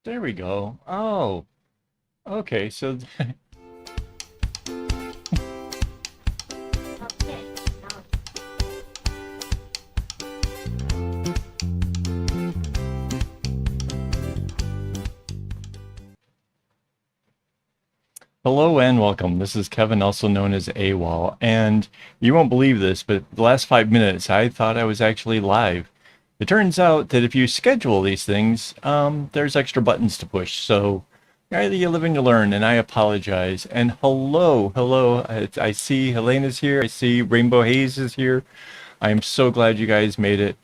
There we go. Oh, okay. So, Okay. Now, hello and welcome. This is Kevin, also known as AWOL. And you won't believe this, but the last 5 minutes, I thought I was actually live. It turns out that if you schedule these things, there's extra buttons to push. So, either you live and you learn, and I apologize. And hello. I see Helena's here. I see Rainbow Haze is here. I'm so glad you guys made it.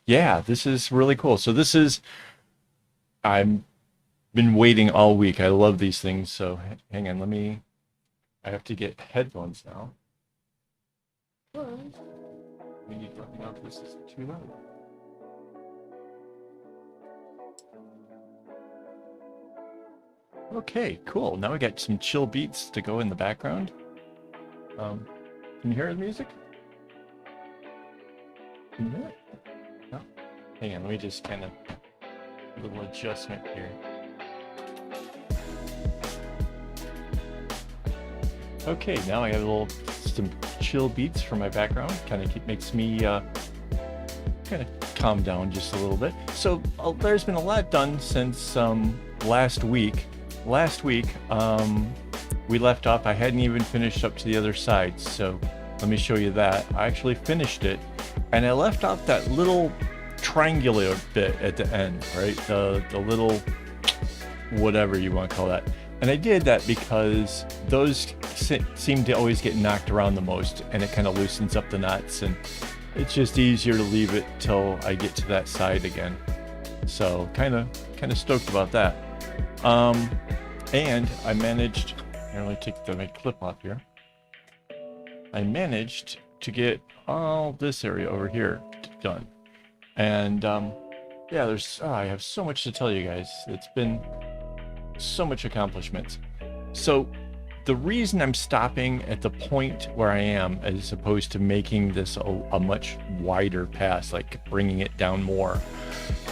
Yeah, this is really cool. So this is I'm been waiting all week. I love these things. So hang on, I have to get headphones now. We need to let me know if this is too loud. Okay, cool. Now we got some chill beats to go in the background. Um, can you hear the music? Can you hear it? No? Hang on, let me just kind of a little adjustment here. Okay, now I have some chill beats for my background. Kind of makes me kind of calm down just a little bit. So there's been a lot done since last week. Last week we left off. I hadn't even finished up to the other side. So let me show you that. I actually finished it, and I left off that little triangular bit at the end, right? The little whatever you want to call that. And I did that because those seem to always get knocked around the most, and it kind of loosens up the knots, and it's just easier to leave it till I get to that side again. So kind of stoked about that. And I managed, let me take my clip off here. I managed to get all this area over here done. And yeah, I have so much to tell you guys. It's been so much accomplishments. So the reason I'm stopping at the point where I am, as opposed to making this a much wider pass, like bringing it down more,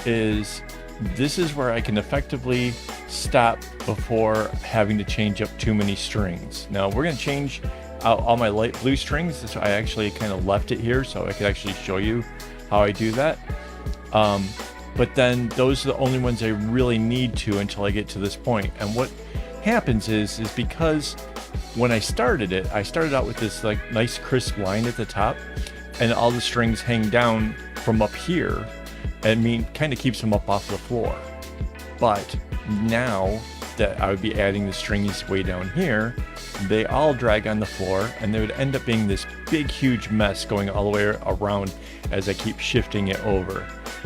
is this is where I can effectively stop before having to change up too many strings. Now we're going to change out all my light blue strings. So I actually kind of left it here so I could actually show you how I do that. But then those are the only ones I really need to until I get to this point. And what happens is because when I started out with this like nice crisp line at the top, and all the strings hang down from up here. Kind of keeps them up off the floor. But now that I would be adding the strings way down here, they all drag on the floor, and they would end up being this big, huge mess going all the way around as I keep shifting it over.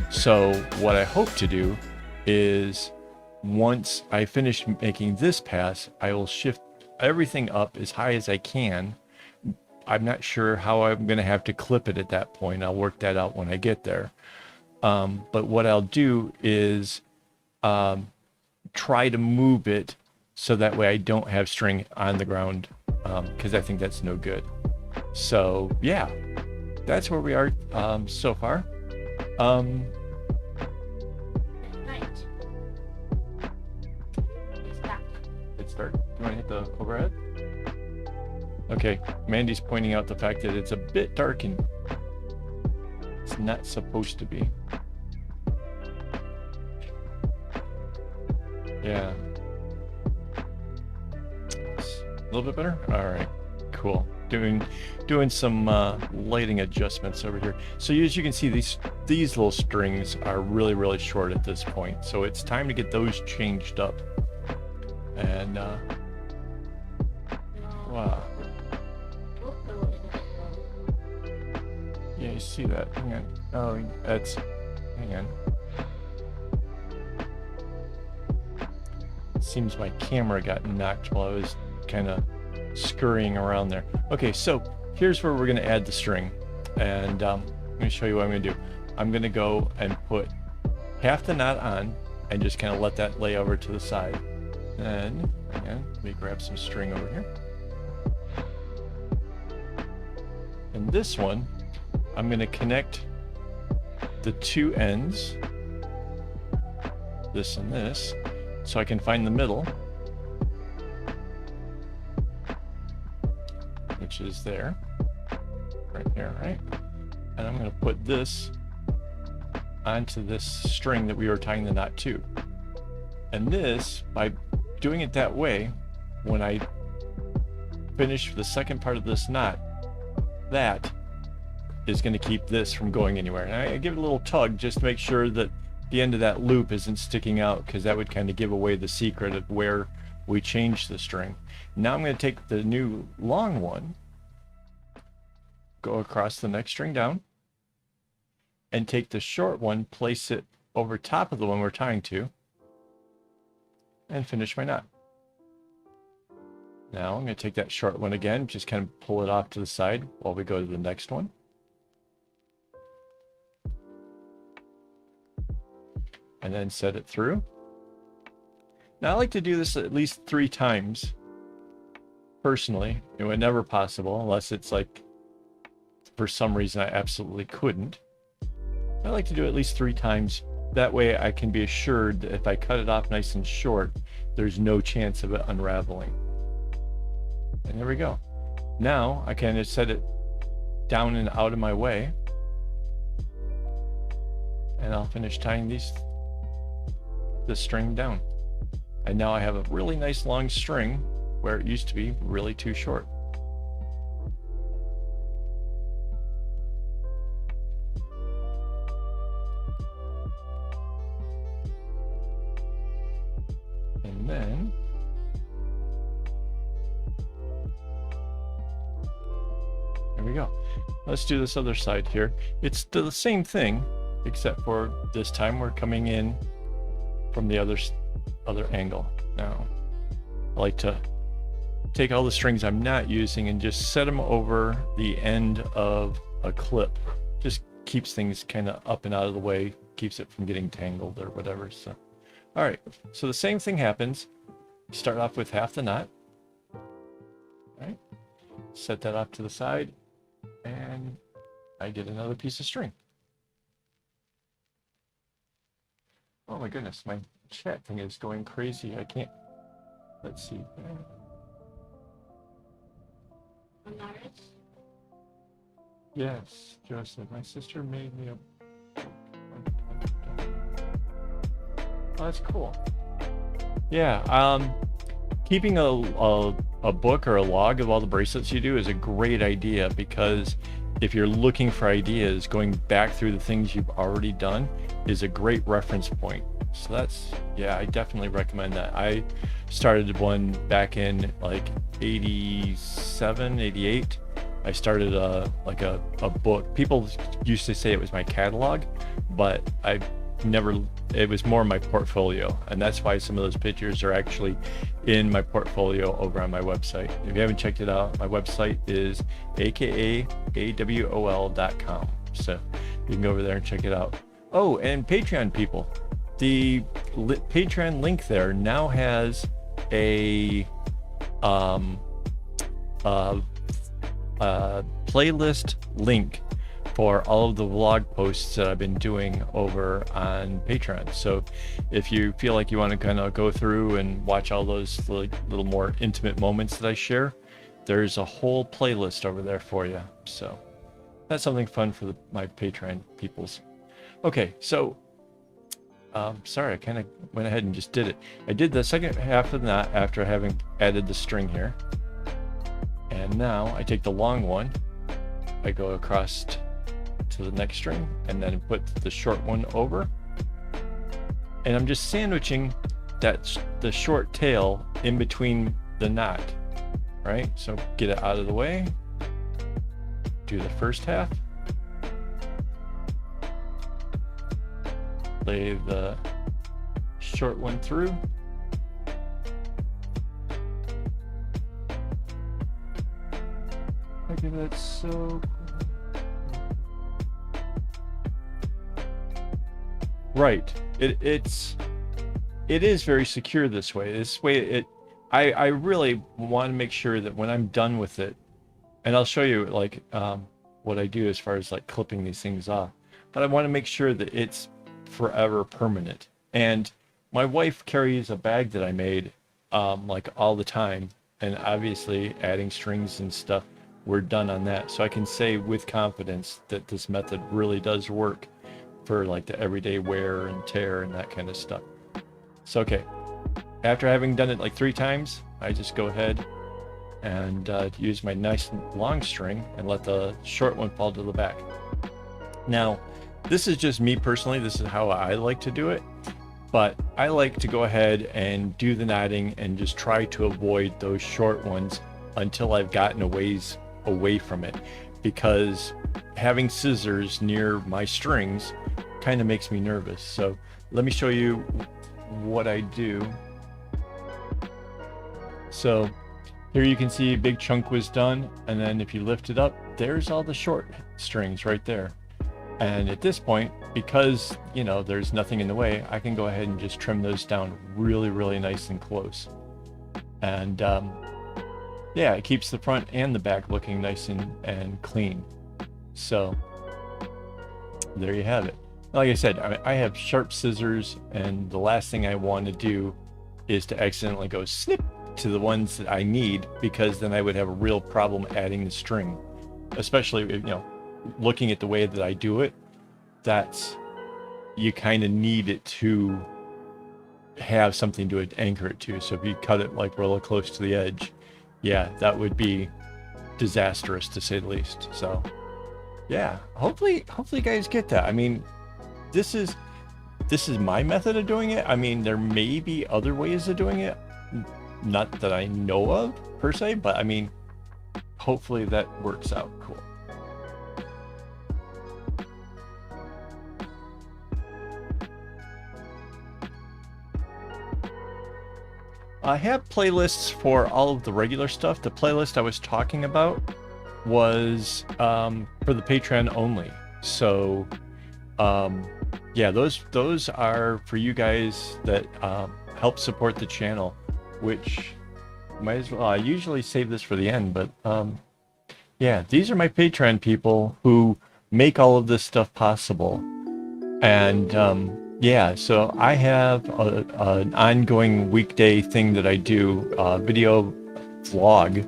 So what I hope to do is, once I finish making this pass, I will shift everything up as high as I can. I'm not sure how I'm going to have to clip it at that point. I'll work that out when I get there. But what I'll do is try to move it so that way I don't have string on the ground, because I think that's no good. So yeah, that's where we are so far. right. Stop. Let's start. You want to hit the overhead? Okay, Mandy's pointing out the fact that it's a bit darkened. It's not supposed to be. Yeah. A little bit better? All right, cool. Doing some lighting adjustments over here. So as you can see, these little strings are really short at this point. So it's time to get those changed up. And wow. Yeah, you see that? Hang on. Oh, hang on. Seems my camera got knocked while I was kind of scurrying around there. Okay, so here's where we're going to add the string. And I'm going to show you what I'm going to do. I'm going to go and put half the knot on and just kind of let that lay over to the side. And again, let me grab some string over here. And this one, I'm going to connect the two ends this and this, so I can find the middle, which is there, right there, right? And I'm going to put this onto this string that we were tying the knot to. And this, by doing it that way, when I finish the second part of this knot, that is going to keep this from going anywhere. And I give it a little tug just to make sure that the end of that loop isn't sticking out, because that would kind of give away the secret of where we changed the string. Now I'm going to take the new long one, go across the next string down, and take the short one, place it over top of the one we're tying to, and finish my knot. Now I'm going to take that short one again, just kind of pull it off to the side while we go to the next one. And then set it through. Now I like to do this at least 3 times. Personally, whenever possible, unless it's like for some reason I absolutely couldn't. I like to do it at least 3 times. That way I can be assured that if I cut it off nice and short, there's no chance of it unraveling. And there we go. Now I kind of set it down and out of my way. And I'll finish tying this string down. And now I have a really nice long string where it used to be really too short. And then there we go. Let's do this other side here. It's the same thing, except for this time we're coming in from the other angle. Now I like to take all the strings I'm not using and just set them over the end of a clip. Just keeps things kind of up and out of the way, keeps it from getting tangled or whatever. So all right, so the same thing happens. Start off with half the knot. All right, set that off to the side, and I get another piece of string. Oh my goodness, my chat thing is going crazy. I can't. Let's see. Yes, Joseph. My sister made me a. Oh, that's cool. Yeah. Keeping a book or a log of all the bracelets you do is a great idea, because if you're looking for ideas, going back through the things you've already done is a great reference point. So that's, yeah, I definitely recommend that. I started one back in like 87, 88. I started a book. People used to say it was my catalog, but I never, it was more my portfolio. And that's why some of those pictures are actually in my portfolio over on my website. If you haven't checked it out, my website is AKAAWOL.com. So you can go over there and check it out. Oh, and Patreon people, the Patreon link there now has a playlist link for all of the vlog posts that I've been doing over on Patreon. So if you feel like you want to kind of go through and watch all those little more intimate moments that I share, there's a whole playlist over there for you. So that's something fun for my Patreon peoples. Okay, so sorry, I kind of went ahead and just did it. I did the second half of that after having added the string here. And now I take the long one, I go across to the next string, and then put the short one over. And I'm just sandwiching the short tail in between the knot, right? So get it out of the way, do the first half, lay the short one through, look at that, so cool. Right, it is very secure this way. I really want to make sure that when I'm done with it, and I'll show you like what I do as far as like clipping these things off, but I want to make sure that it's forever permanent. And my wife carries a bag that I made like all the time, and obviously adding strings and stuff, we're done on that. So I can say with confidence that this method really does work for like the everyday wear and tear and that kind of stuff. So okay, after having done it like 3 times, I just go ahead and use my nice long string and let the short one fall to the back. Now, this is just me personally, this is how I like to do it, but I like to go ahead and do the knotting and just try to avoid those short ones until I've gotten a ways away from it, because having scissors near my strings kind of makes me nervous. So let me show you what I do. So here you can see a big chunk was done, and then if you lift it up, there's all the short strings right there. And at this point, because you know there's nothing in the way, I can go ahead and just trim those down really nice and close. And yeah, it keeps the front and the back looking nice and clean. So there you have it. Like I said, I have sharp scissors, and the last thing I want to do is to accidentally go snip to the ones that I need, because then I would have a real problem adding the string, especially, you know, looking at the way that I do it, that's, you kind of need it to have something to anchor it to. So if you cut it like really close to the edge, yeah, that would be disastrous to say the least. So yeah, hopefully you guys get that. I mean, this is my method of doing it. I mean, there may be other ways of doing it, not that I know of per se, but I mean, hopefully that works out cool. I have playlists for all of the regular stuff. The playlist I was talking about was for the Patreon only. So yeah, those are for you guys that help support the channel, which might as well, I usually save this for the end, but yeah, these are my Patreon people who make all of this stuff possible. And yeah, so I have an ongoing weekday thing that I do, video vlog,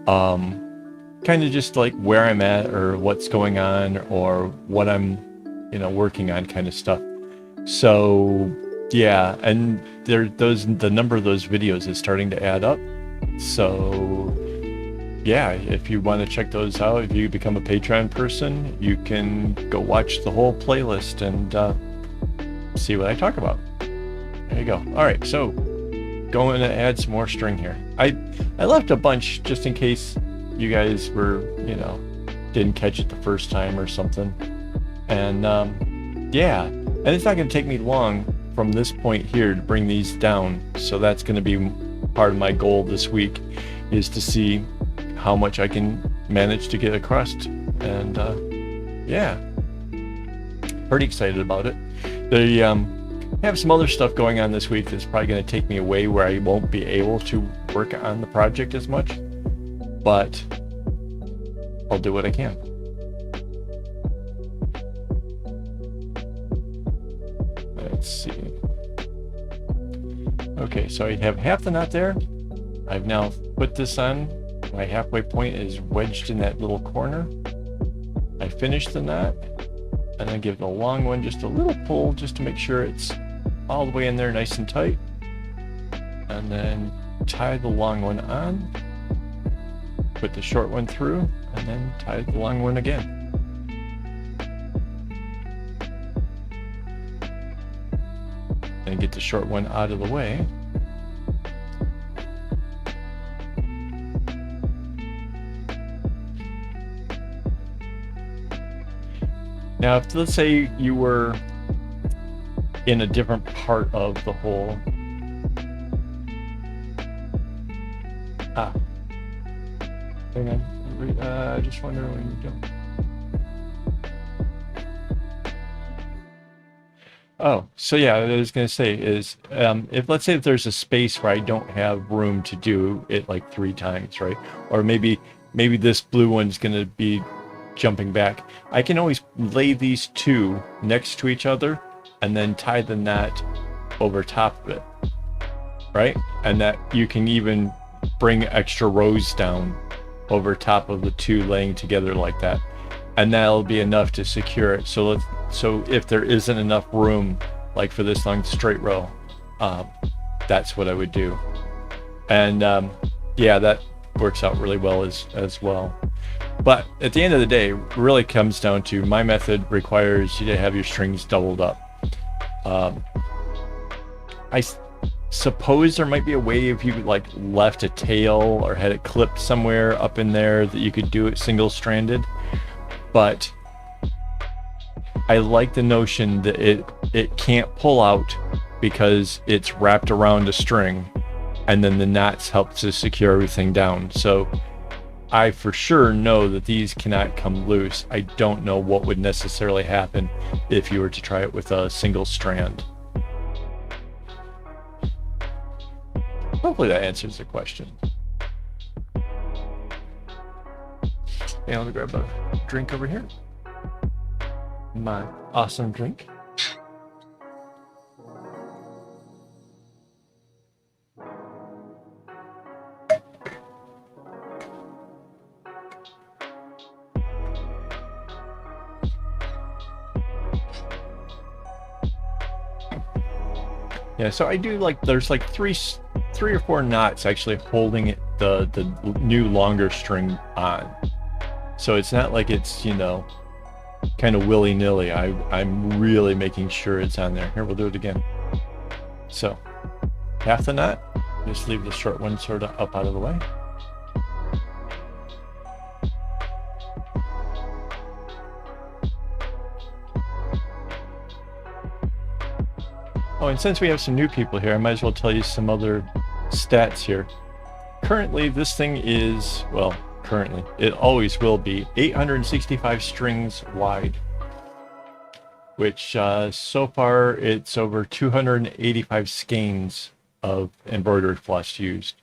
kind of just like where I'm at or what's going on or what I'm, you know, working on kind of stuff. So yeah, and the number of those videos is starting to add up. So yeah, if you want to check those out, if you become a Patreon person, you can go watch the whole playlist and see what I talk about. There you go. All right, so going to add some more string here. I left a bunch just in case you guys were, you know, didn't catch it the first time or something. And yeah, and it's not going to take me long from this point here to bring these down. So that's going to be part of my goal this week, is to see how much I can manage to get across. And yeah, pretty excited about it. They have some other stuff going on this week that's probably going to take me away, where I won't be able to work on the project as much, but I'll do what I can. Let's see. Okay, so I have half the knot there. I've now put this on. My halfway point is wedged in that little corner. I finish the knot, and then give the long one just a little pull just to make sure it's all the way in there nice and tight. And then tie the long one on, put the short one through, and then tie the long one again. And get the short one out of the way. Now, if let's say you were in a different part of the hole. Hang on. I just wonder when you're done. Oh, so yeah, what I was going to say is, if let's say if there's a space where I don't have room to do it like 3 times, right? Or maybe this blue one's going to be jumping back. I can always lay these two next to each other and then tie the knot over top of it, right? And that you can even bring extra rows down over top of the two laying together like that, and that'll be enough to secure it. So if there isn't enough room, like for this long straight row, that's what I would do. And yeah, that works out really well as well. But at the end of the day, it really comes down to, my method requires you to have your strings doubled up. I suppose there might be a way, if you like left a tail or had it clipped somewhere up in there, that you could do it single-stranded. But I like the notion that it can't pull out because it's wrapped around a string, and then the knots help to secure everything down. So I for sure know that these cannot come loose. I don't know what would necessarily happen if you were to try it with a single strand. Hopefully that answers the question. Okay, I'm gonna grab a drink over here. My awesome drink. Yeah, so I do like, there's like three or four knots actually holding it, the new longer string on. So it's not like it's, you know, kind of willy-nilly. I'm really making sure it's on there. Here, we'll do it again. So half the knot, just leave the short one sort of up out of the way. Oh, and since we have some new people here, I might as well tell you some other stats here. Currently, this thing is, well, currently, it always will be 865 strings wide, which so far it's over 285 skeins of embroidery floss used.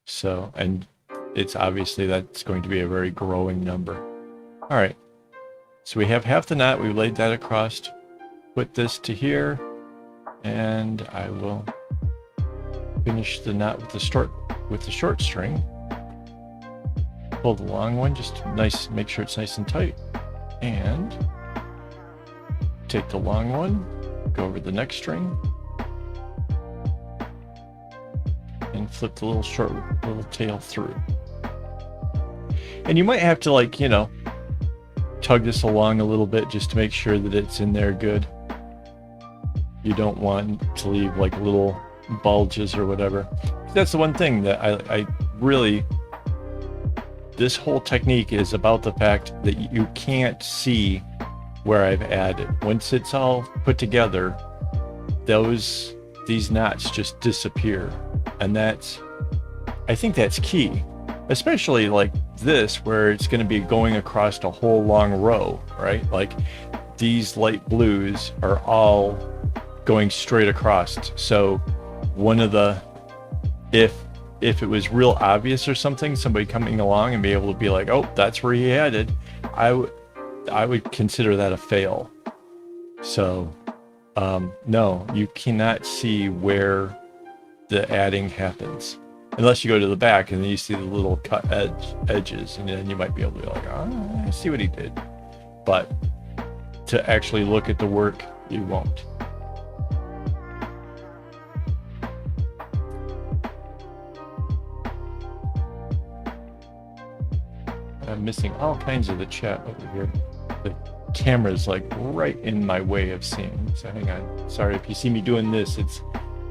So, and it's obviously that's going to be a very growing number. All right, so we have half the knot. We laid that across. Put this to here. And I will finish the knot with the short string. Pull the long one, just nice, make sure it's nice and tight. And take the long one, go over the next string, and flip the little short little tail through. And you might have to, like, you know, tug this along a little bit just to make sure that it's in there good. You don't want to leave like little bulges or whatever. That's the one thing that I really, this whole technique is about the fact that you can't see where I've added. Once it's all put together, these knots just disappear. And I think that's key, especially like this, where it's going to be going across a whole long row, right? Like these light blues are all going straight across. So one of the, if it was real obvious or something, somebody coming along and be able to be like, oh, that's where he added, I would consider that a fail. So no, you cannot see where the adding happens unless you go to the back and then you see the little cut edges, and then you might be able to be like, oh, I see what he did. But to actually look at the work, you won't. I'm missing all kinds of the chat over here. The camera's like right in my way of seeing. So hang on. Sorry if you see me doing this.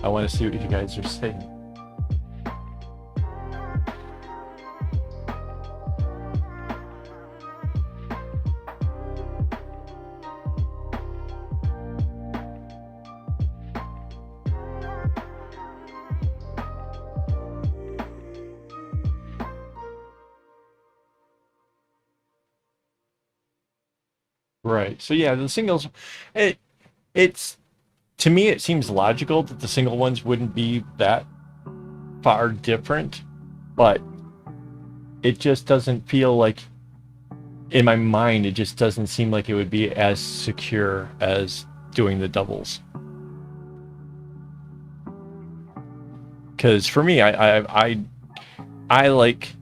I want to see what you guys are saying. Right. So yeah, the singles, it's to me it seems logical that the single ones wouldn't be that far different, but it just doesn't feel like, in my mind, it just doesn't seem like it would be as secure as doing the doubles. Because for me, I like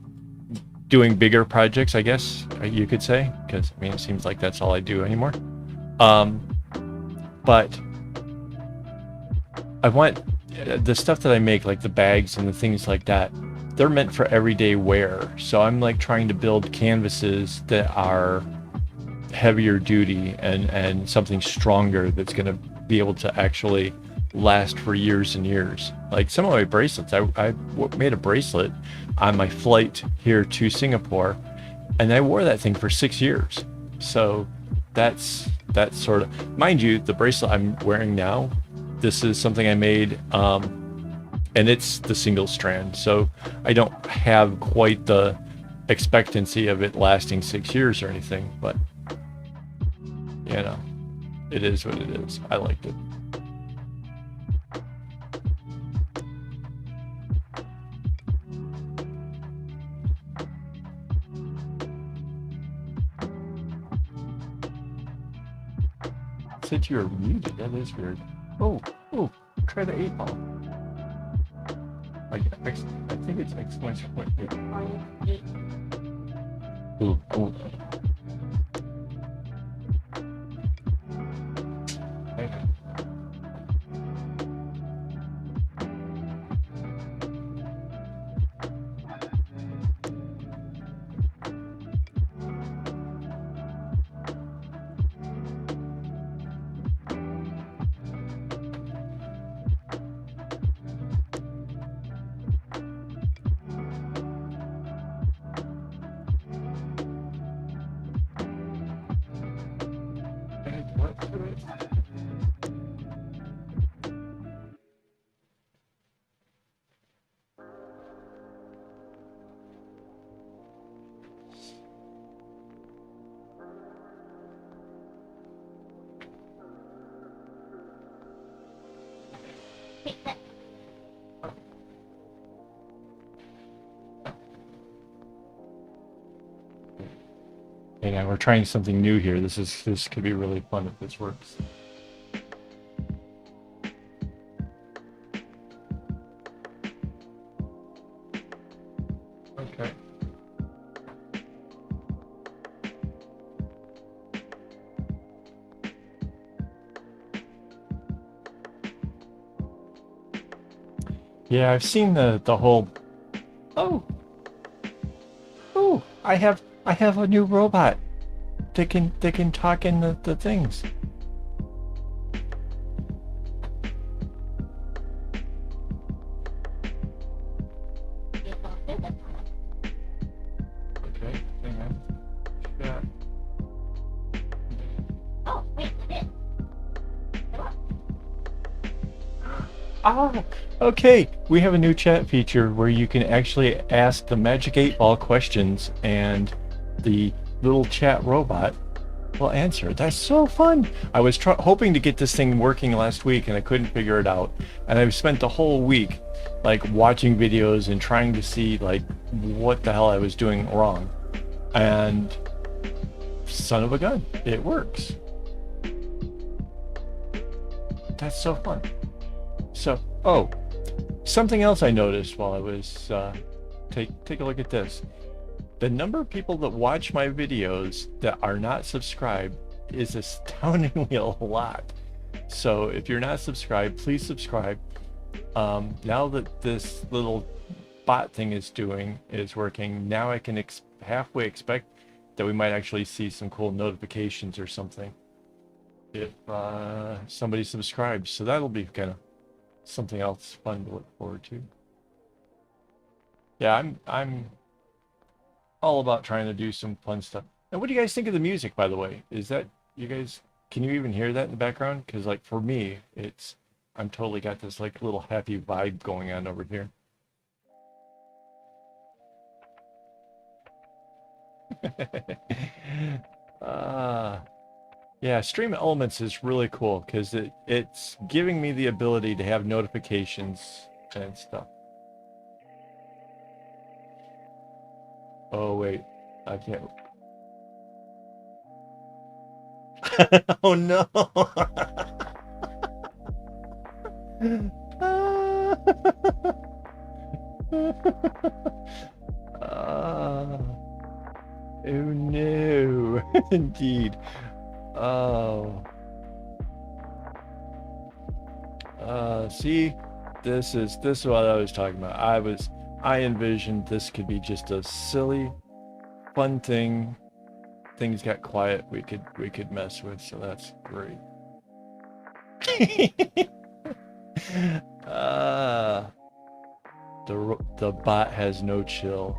doing bigger projects, I guess you could say, because I mean it seems like that's all I do anymore. But I want the stuff that I make, like the bags and the things like that, they're meant for everyday wear. So I'm like trying to build canvases that are heavier duty and something stronger that's going to be able to actually last for years and years. Like some of my bracelets, I made a bracelet on my flight here to Singapore, and I wore that thing for 6 years. So that's sort of, mind you, the bracelet I'm wearing now, this is something I made, and it's the single strand. So I don't have quite the expectancy of it lasting 6 years or anything, but you know, it is what it is. I liked it. Said you were muted. That is weird. Oh, try the 8-ball. I think it's exclamation point. Ooh. Okay. Hey, now we're trying something new here. This could be really fun if this works. Okay. Yeah, I've seen the whole. Oh, I have a new robot. They can talk in the things. Okay, hang on. Yeah. Oh, wait, it is. Ah, okay. We have a new chat feature where you can actually ask the Magic 8-Ball questions and the little chat robot will answer. That's so fun. I was hoping to get this thing working last week and I couldn't figure it out. And I've spent the whole week like watching videos and trying to see like what the hell I was doing wrong. And son of a gun, it works. That's so fun. So, oh, something else I noticed while I was, take a look at this. The number of people that watch my videos that are not subscribed is astoundingly a lot. So if you're not subscribed, please subscribe. Now that this little bot thing is working, now I can halfway expect that we might actually see some cool notifications or something if somebody subscribes. So that'll be kind of something else fun to look forward to. Yeah, I'm all about trying to do some fun stuff. And what do you guys think of the music, by the way? Is that, you guys, can you even hear that in the background? Because like for me, I'm totally got this like little happy vibe going on over here. Yeah, Stream Elements is really cool because it's giving me the ability to have notifications and stuff. Oh wait, I can't. Oh no. Oh no, indeed. Oh, see, this is what I was talking about. I envisioned this could be just a silly, fun thing. Things got quiet. We could mess with, so that's great. uh, the bot has no chill.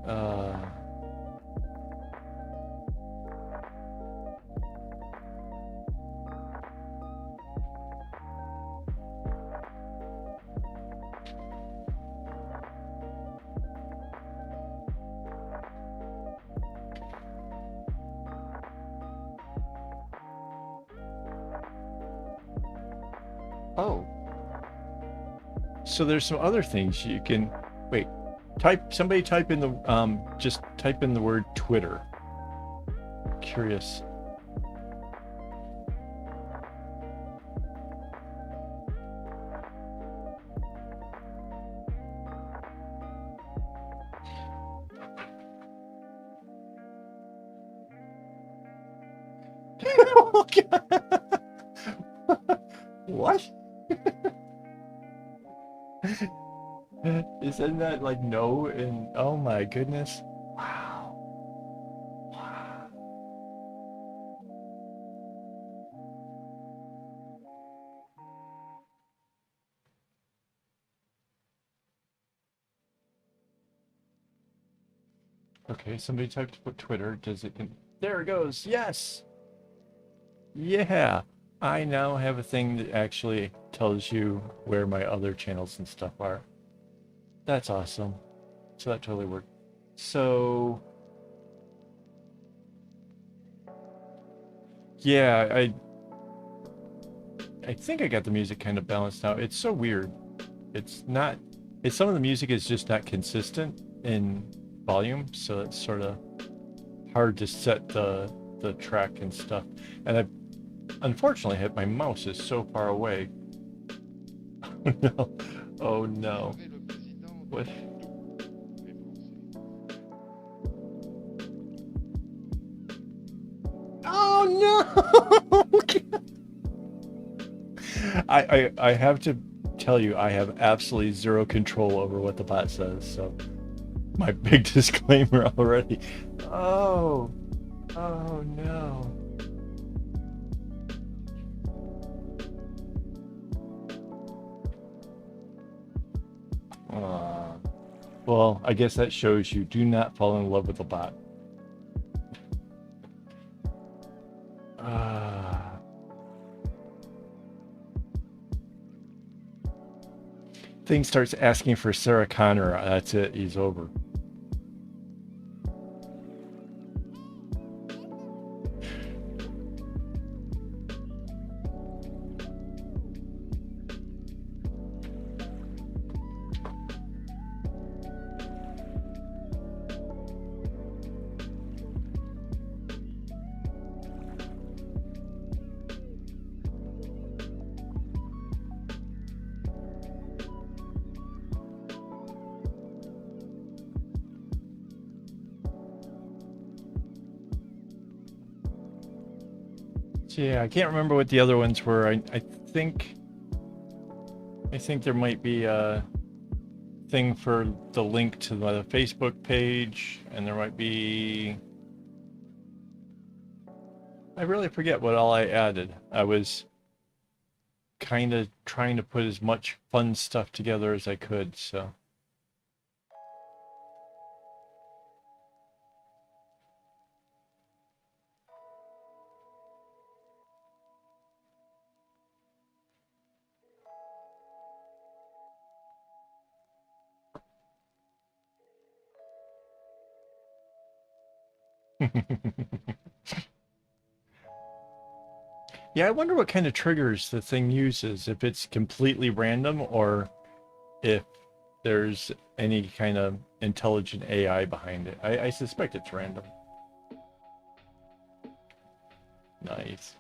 Uh, oh, so there's some other things you can wait. Somebody type in the just type in the word Twitter. Curious. Oh, God. What? Isn't that like no and oh my goodness? Wow. Wow. Okay, somebody typed Twitter. Does it? There it goes. Yes. Yeah. I now have a thing that actually tells you where my other channels and stuff are. That's awesome. So that totally worked. So yeah, I think I got the music kind of balanced out. It's so weird. It's not. It's some of the music is just not consistent in volume, so it's sort of hard to set the track and stuff. And I unfortunately hit my mouse is so far away. No. Oh no. What? Oh no! I have to tell you, I have absolutely zero control over what the bot says, so my big disclaimer already. Oh, oh no. Aw. Well, I guess that shows you do not fall in love with the bot. Ah. Thing starts asking for Sarah Connor. That's it. He's over. So yeah, I can't remember what the other ones were. I think there might be a thing for the link to the Facebook page, and there might be. I really forget what all I added. I was kind of trying to put as much fun stuff together as I could, so. Yeah, I wonder what kind of triggers the thing uses, if it's completely random or if there's any kind of intelligent AI behind it. I suspect it's random. Nice.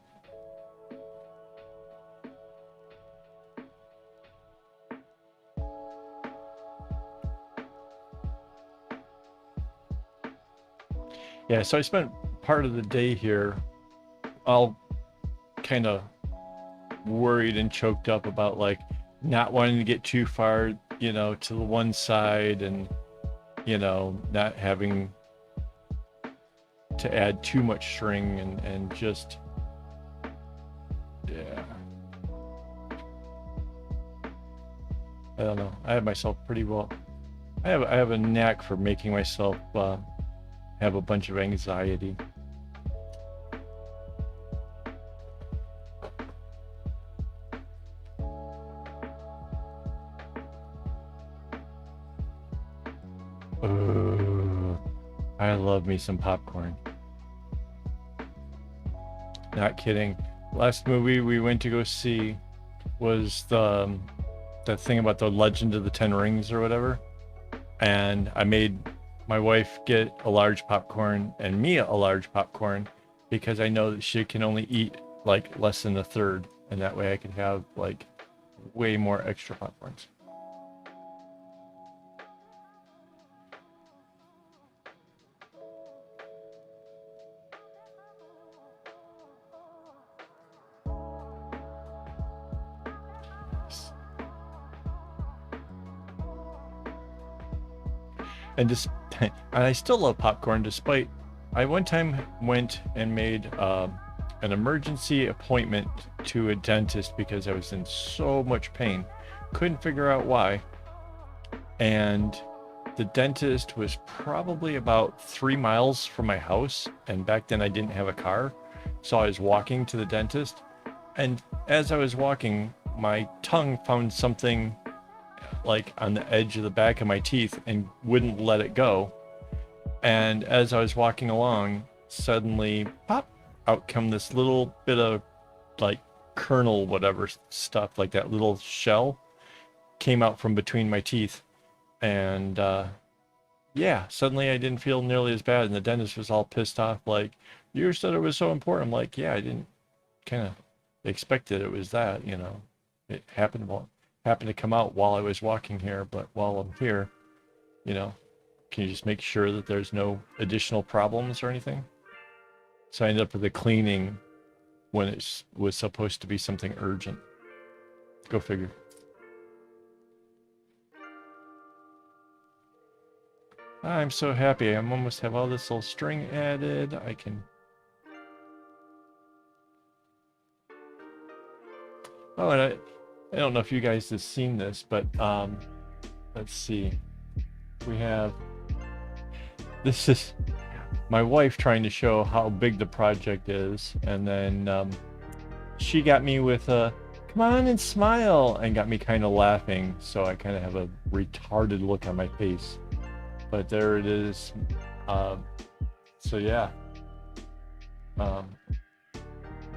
Yeah, so I spent part of the day here all kind of worried and choked up about like not wanting to get too far, you know, to the one side and, you know, not having to add too much string and just, yeah. I don't know. I have myself pretty well. I have a knack for making myself have a bunch of anxiety. Ooh, I love me some popcorn. Not kidding. Last movie we went to go see was the that thing about the Legend of the Ten Rings or whatever. And I made my wife get a large popcorn and me a large popcorn because I know that she can only eat like less than a third, and that way I can have like way more extra popcorns. And just and I still love popcorn despite I one time went and made an emergency appointment to a dentist because I was in so much pain, couldn't figure out why, and the dentist was probably about 3 miles from my house, and back then I didn't have a car, so I was walking to the dentist, and as I was walking my tongue found something like on the edge of the back of my teeth and wouldn't let it go. And as I was walking along, suddenly pop out come this little bit of like kernel whatever stuff, like that little shell came out from between my teeth. And yeah, suddenly I didn't feel nearly as bad, and the dentist was all pissed off like, you said it was so important. I'm like, yeah, I didn't kind of expected it was that, you know. It happened to come out while I was walking here, but while I'm here, you know, can you just make sure that there's no additional problems or anything? So I ended up with a cleaning when it was supposed to be something urgent. Go figure. I'm so happy. I'm almost have all this little string added. I can... Oh, and I don't know if you guys have seen this, but let's see. We have... This is my wife trying to show how big the project is, and then she got me with a come on and smile and got me kind of laughing, so I kind of have a retarded look on my face. But there it is. So yeah.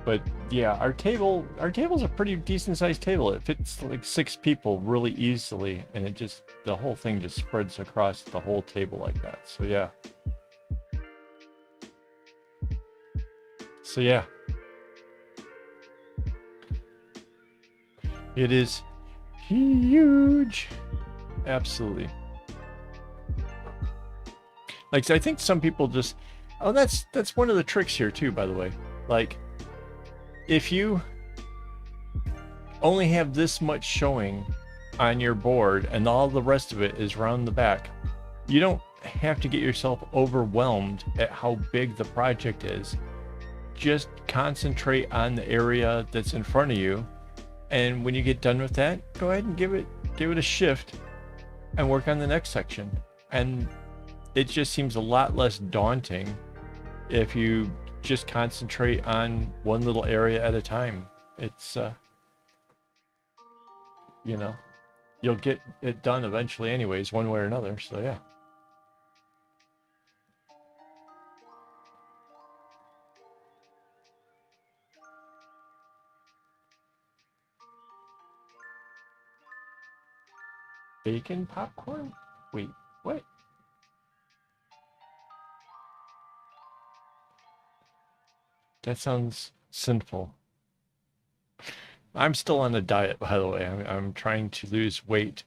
But yeah, our table's a pretty decent sized table. It fits like 6 people really easily, and it just, the whole thing just spreads across the whole table like that. So yeah. So yeah. It is huge. Absolutely. Like, I think some people just, oh, that's one of the tricks here too, by the way. Like, if you only have this much showing on your board and all the rest of it is around the back, you don't have to get yourself overwhelmed at how big the project is. Just concentrate on the area that's in front of you, and when you get done with that, go ahead and give it a shift and work on the next section. And it just seems a lot less daunting if you just concentrate on one little area at a time. It's you know, you'll get it done eventually anyways, one way or another. So yeah. Bacon popcorn? Wait, what? That sounds sinful. I'm still on a diet, by the way. I'm trying to lose weight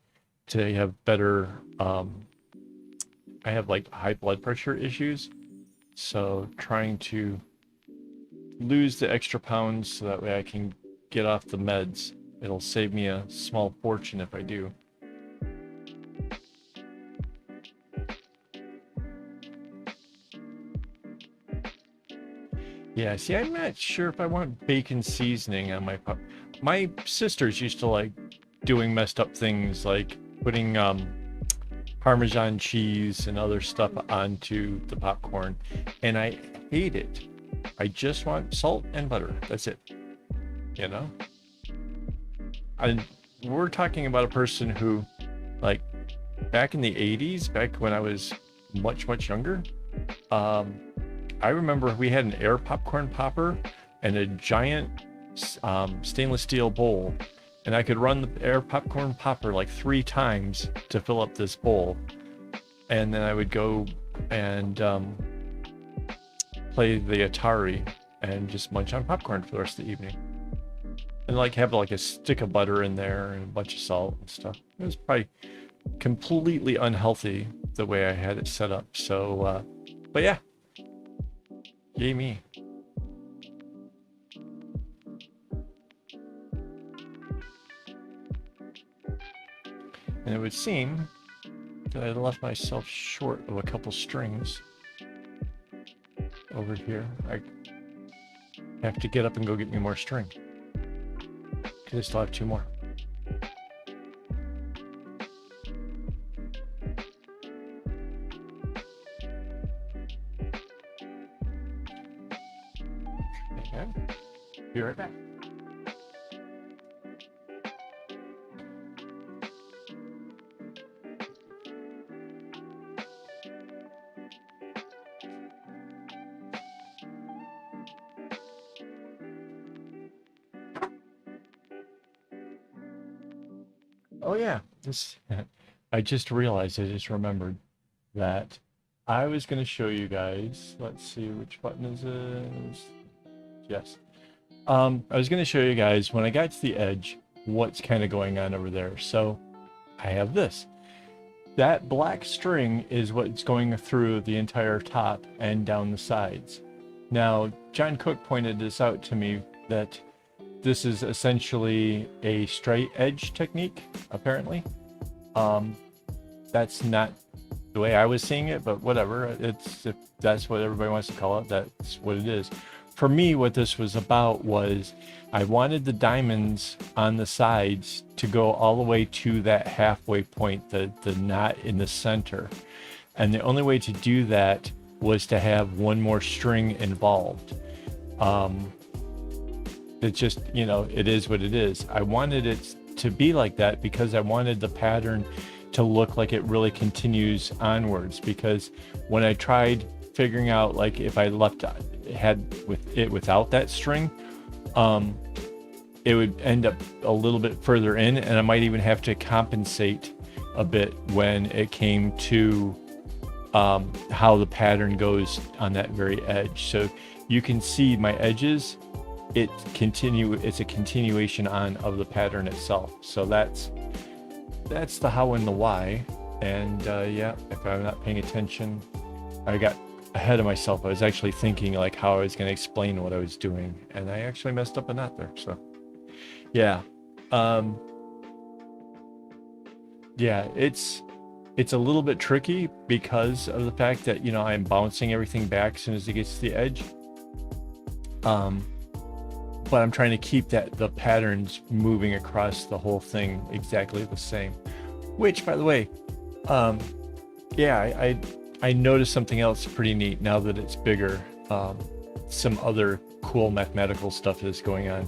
to have better, I have like high blood pressure issues, So trying to lose the extra pounds so that way I can get off the meds. It'll save me a small fortune if I do. Yeah, see, I'm not sure if I want bacon seasoning on my pup. My sisters used to like doing messed up things like putting Parmesan cheese and other stuff onto the popcorn, and I hate it. I just want salt and butter. That's it. You know? And we're talking about a person who, like, back in the 80s, back when I was much, much younger, I remember we had an air popcorn popper and a giant stainless steel bowl, and I could run the air popcorn popper like 3 times to fill up this bowl, and then I would go and play the Atari and just munch on popcorn for the rest of the evening, and like have like a stick of butter in there and a bunch of salt and stuff. It was probably completely unhealthy the way I had it set up. So, but yeah. Yay me. And it would seem that I left myself short of a couple strings over here. I have to get up and go get me more string, because I still have 2 more. Okay. Be right back. Oh yeah, this I just realized, I just remembered that I was going to show you guys. Let's see, which button is this? Yes. I was going to show you guys when I got to the edge what's kind of going on over there. So I have this. That black string is what's going through the entire top and down the sides. Now, John Cook pointed this out to me, that this is essentially a straight edge technique, apparently. That's not the way I was seeing it, but whatever. It's, if that's what everybody wants to call it, that's what it is. For me, what this was about was I wanted the diamonds on the sides to go all the way to that halfway point, the knot in the center. And the only way to do that was to have one more string involved. It's just, you know, it is what it is. I wanted it to be like that because I wanted the pattern to look like it really continues onwards, because when I tried figuring out, like, if I had with it without that string, it would end up a little bit further in, and I might even have to compensate a bit when it came to how the pattern goes on that very edge. So you can see my edges, it's a continuation on of the pattern itself. So that's the how and the why. And yeah, if I'm not paying attention, I got ahead of myself. I was actually thinking like how I was going to explain what I was doing, and I actually messed up a knot there. So yeah, yeah, it's a little bit tricky because of the fact that, you know, I'm bouncing everything back as soon as it gets to the edge. But I'm trying to keep the patterns moving across the whole thing exactly the same. Which, by the way, yeah, I noticed something else pretty neat now that it's bigger. Some other cool mathematical stuff is going on.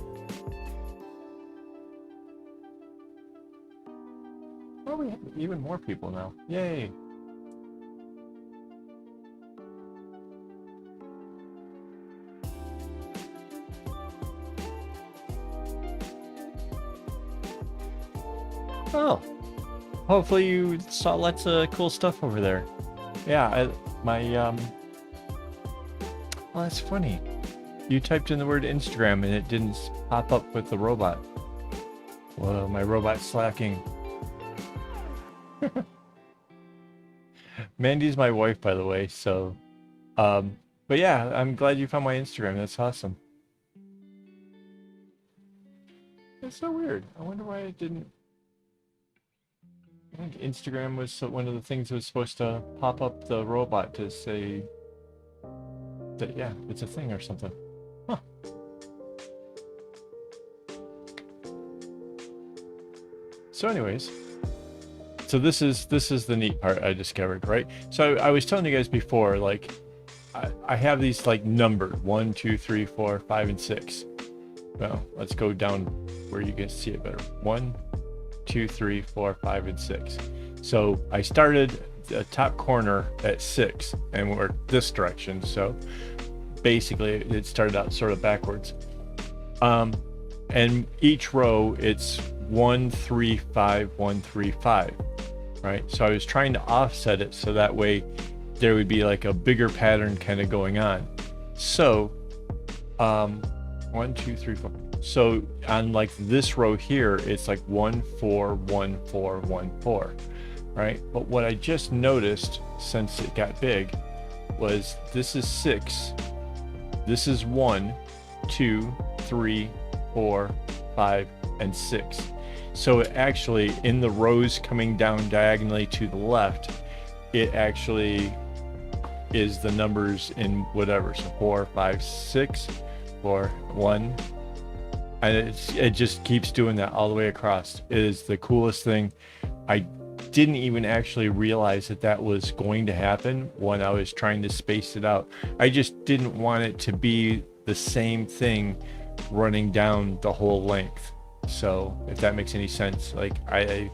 Oh, we have even more people now. Yay. Oh, hopefully you saw lots of cool stuff over there. Yeah, well, that's funny. You typed in the word Instagram and it didn't pop up with the robot. Whoa, my robot's slacking. Mandy's my wife, by the way, so But yeah, I'm glad you found my Instagram. That's awesome. It's so weird. I wonder why it didn't. I think Instagram was one of the things that was supposed to pop up the robot to say that, yeah, it's a thing or something. Huh. So anyways, so this is the neat part I discovered, right? So I was telling you guys before, like, I have these like numbered 1, 2, 3, 4, 5, and 6. Well, let's go down where you can see it better. 1, 2, 3, 4, 5, and 6. So I started the top corner at 6, and we're this direction. So basically, it started out sort of backwards. And each row, it's 1, 3, 5, 1, 3, 5. Right? So I was trying to offset it so that way there would be like a bigger pattern kind of going on. So 1, 2, 3, 4. So on like this row here, it's like 1, 4, 1, 4, 1, 4, right? But what I just noticed since it got big was this is 6, this is 1, 2, 3, 4, 5, and 6. So it actually, in the rows coming down diagonally to the left, it actually is the numbers in whatever. So 4, 5, 6, 4, 1. And it just keeps doing that all the way across. It is the coolest thing. I didn't even actually realize that that was going to happen when I was trying to space it out. I just didn't want it to be the same thing running down the whole length. So if that makes any sense, like I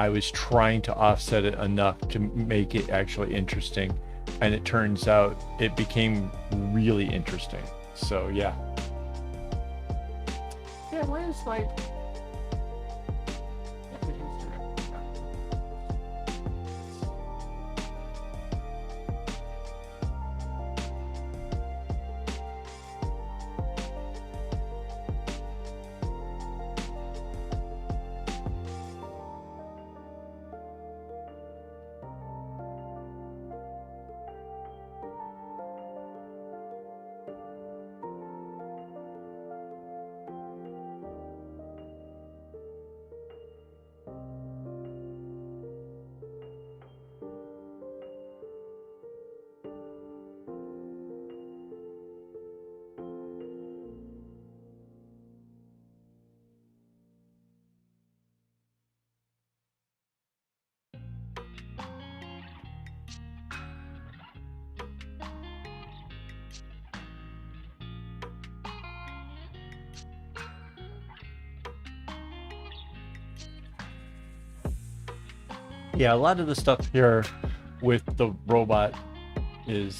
was trying to offset it enough to make it actually interesting, and it turns out it became really interesting. So yeah. Yeah, where's like yeah, a lot of the stuff here with the robot is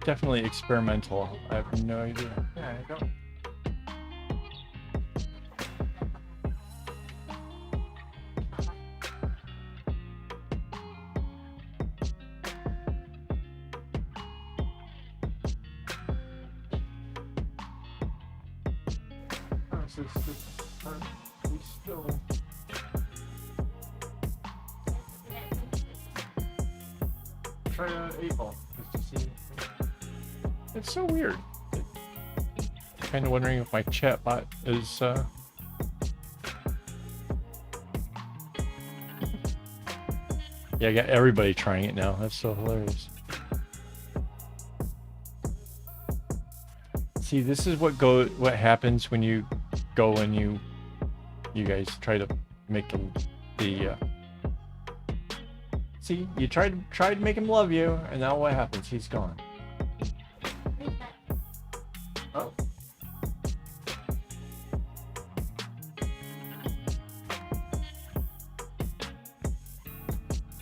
definitely experimental. I have no idea. Yeah, I don't. Oh, so it's just, we still. Try a 8-ball just to see. It's so weird. Kind of wondering if my chat bot is yeah, I got everybody trying it now. That's so hilarious. See, this is what happens when you go and you guys try to make the see, you tried to make him love you, and now what happens? He's gone. Oh.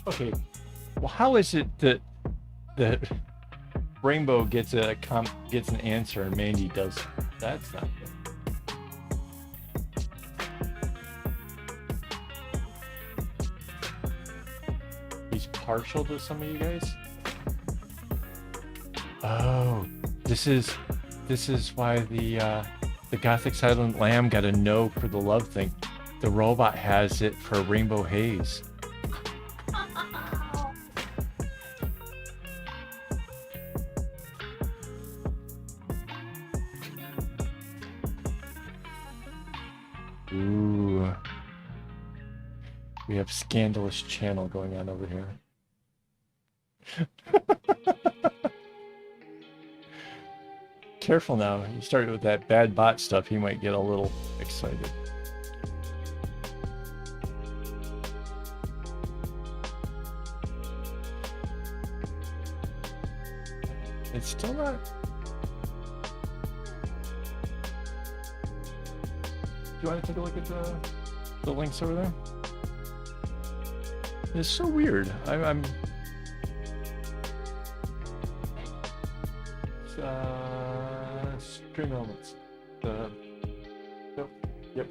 Okay. Well, how is it that Rainbow gets an answer and Mandy doesn't? That's not good. He's partial to some of you guys? Oh, this is why the Gothic Silent Lamb got a no for the love thing. The robot has it for Rainbow Haze. Ooh. We have scandalous channel going on over here. Careful now. You started with that bad bot stuff, he might get a little excited. It's still not... Do you want to take a look at the links over there? It's so weird. I'm stream elements. Yep.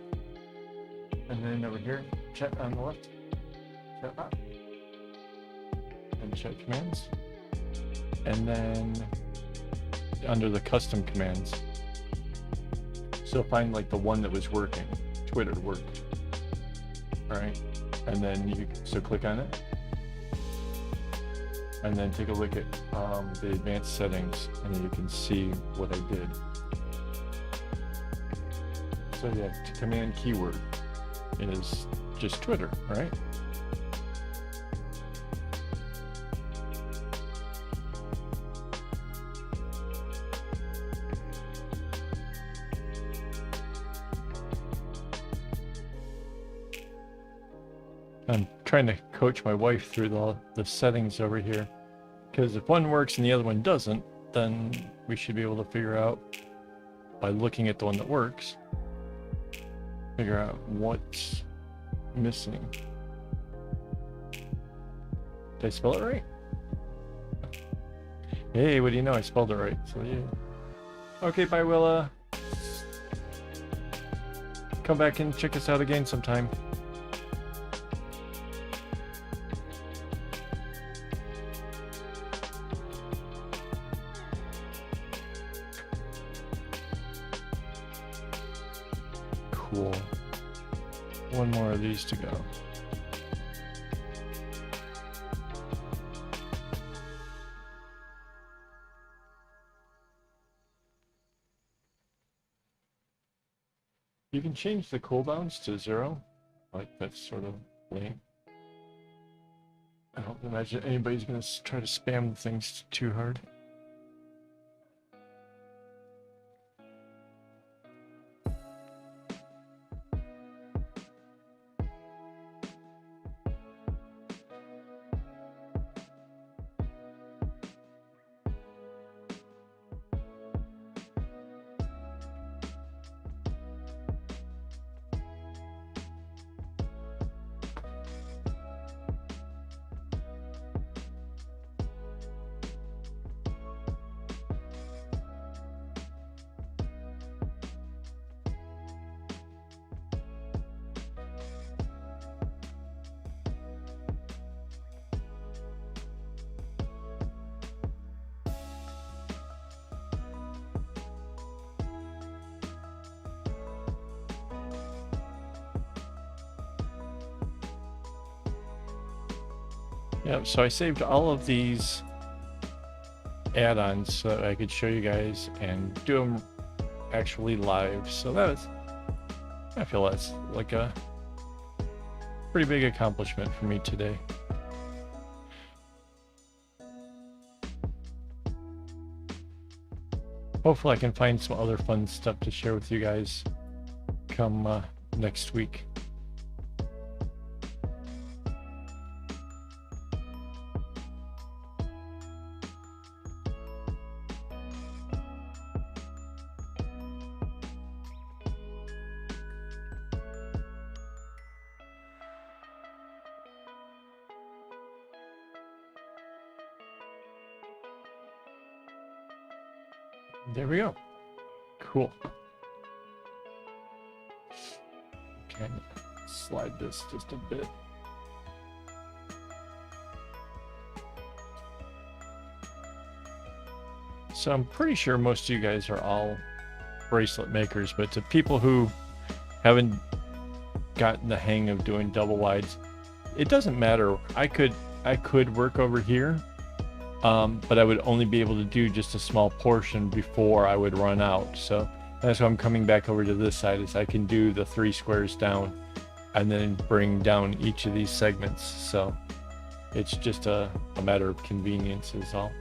And then over here, chat on the left. Chat bot. And chat commands. And then under the custom commands. So find like the one that was working. Twitter worked. Alright. And then you click on it. And then take a look at the advanced settings, and then you can see what I did. So yeah, command keyword is just Twitter, right? I'm trying to coach my wife through the settings over here, because if one works and the other one doesn't, then we should be able to figure out by looking at the one that works, figure out what's missing. Did I spell it right? Hey, what do you know? I spelled it right. So yeah. Okay, bye Willa. Come back and check us out again sometime. Cool. One more of these to go. You can change the cooldowns to 0. Like, that's sort of lame. I don't imagine anybody's going to try to spam things too hard. Yep, so I saved all of these add-ons so that I could show you guys and do them actually live. So I feel that's like a pretty big accomplishment for me today. Hopefully I can find some other fun stuff to share with you guys come next week. There we go. Cool. Okay, slide this just a bit. So I'm pretty sure most of you guys are all bracelet makers, but to people who haven't gotten the hang of doing double wides, it doesn't matter. I could work over here. But I would only be able to do just a small portion before I would run out. So That's why I'm coming back over to this side, is I can do the 3 squares down and then bring down each of these segments. So it's just a matter of convenience is all.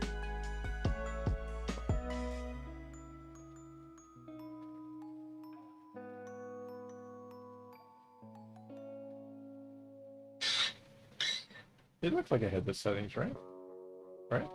It looked like I had the settings right. Right?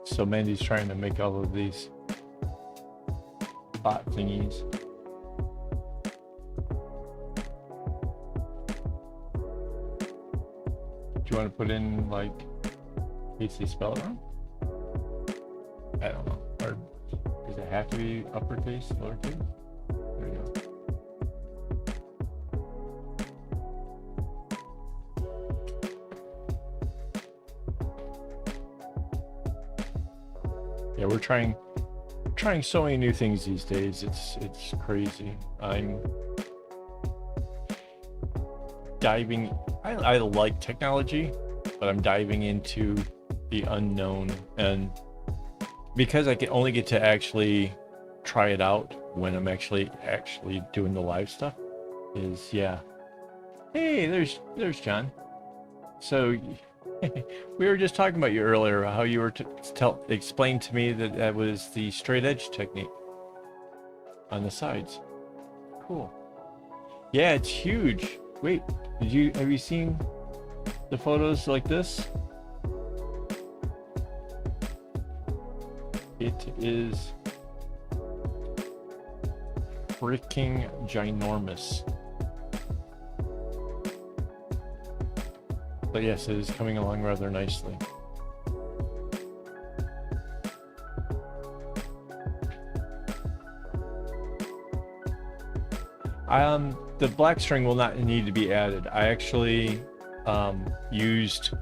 So Mandy's trying to make all of these bot thingies. Do you want to put in, like, in case they spell it wrong? I don't know. Or does it have to be uppercase, lowercase? There you go. Yeah, we're trying so many new things these days. It's crazy. I'm diving. I like technology, but I'm diving into the unknown, and because I can only get to actually try it out when I'm actually doing the live stuff. Is yeah. Hey, there's John. So. We were just talking about you earlier, how you were explain to me that was the straight edge technique on the sides. Cool. Yeah, it's huge. Wait, have you seen the photos like this? It is freaking ginormous. But yes, it is coming along rather nicely. The black string will not need to be added. I actually used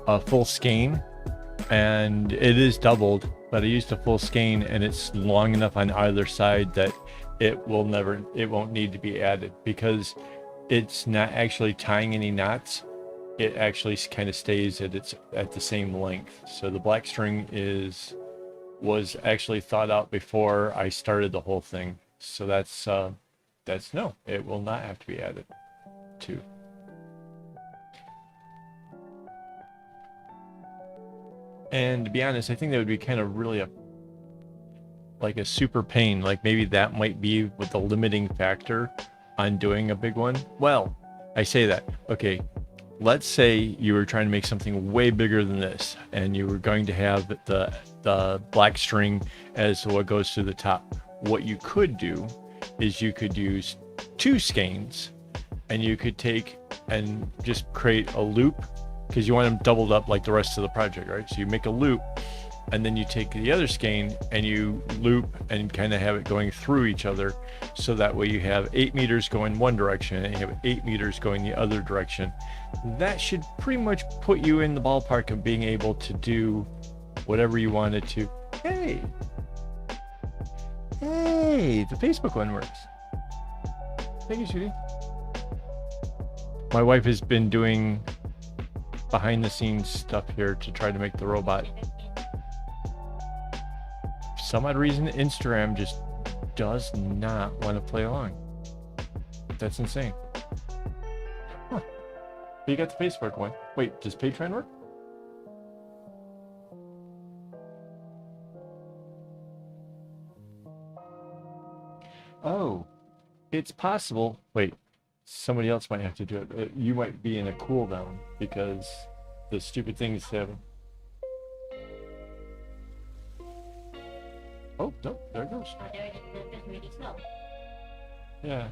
a full skein, and it is doubled, but I used a full skein, and it's long enough on either side that it won't need to be added, because it's not actually tying any knots. It actually kind of stays at the same length. So the black string was actually thought out before I started the whole thing. So that's no, it will not have to be added to. And to be honest, I think that would be kind of really like a super pain. Like maybe that might be with the limiting factor on doing a big one. Well, I say that. Okay. Let's say you were trying to make something way bigger than this, and you were going to have the black string as what goes to the top. What you could do is you could use 2 skeins, and you could take and just create a loop, because you want them doubled up like the rest of the project, right? So you make a loop, and then you take the other skein and you loop and kind of have it going through each other, so that way you have 8 meters going one direction and you have 8 meters going the other direction. That should pretty much put you in the ballpark of being able to do whatever you wanted to. Hey, the Facebook one works. Thank you, sweetie. My wife has been doing behind the scenes stuff here to try to make the robot. For some odd reason, Instagram just does not want to play along. That's insane. Huh. But you got the Facebook one. Wait, does Patreon work? Oh, it's possible. Wait, somebody else might have to do it. You might be in a cooldown because the stupid things have. Oh, no, there it goes. It's really slow. Yeah.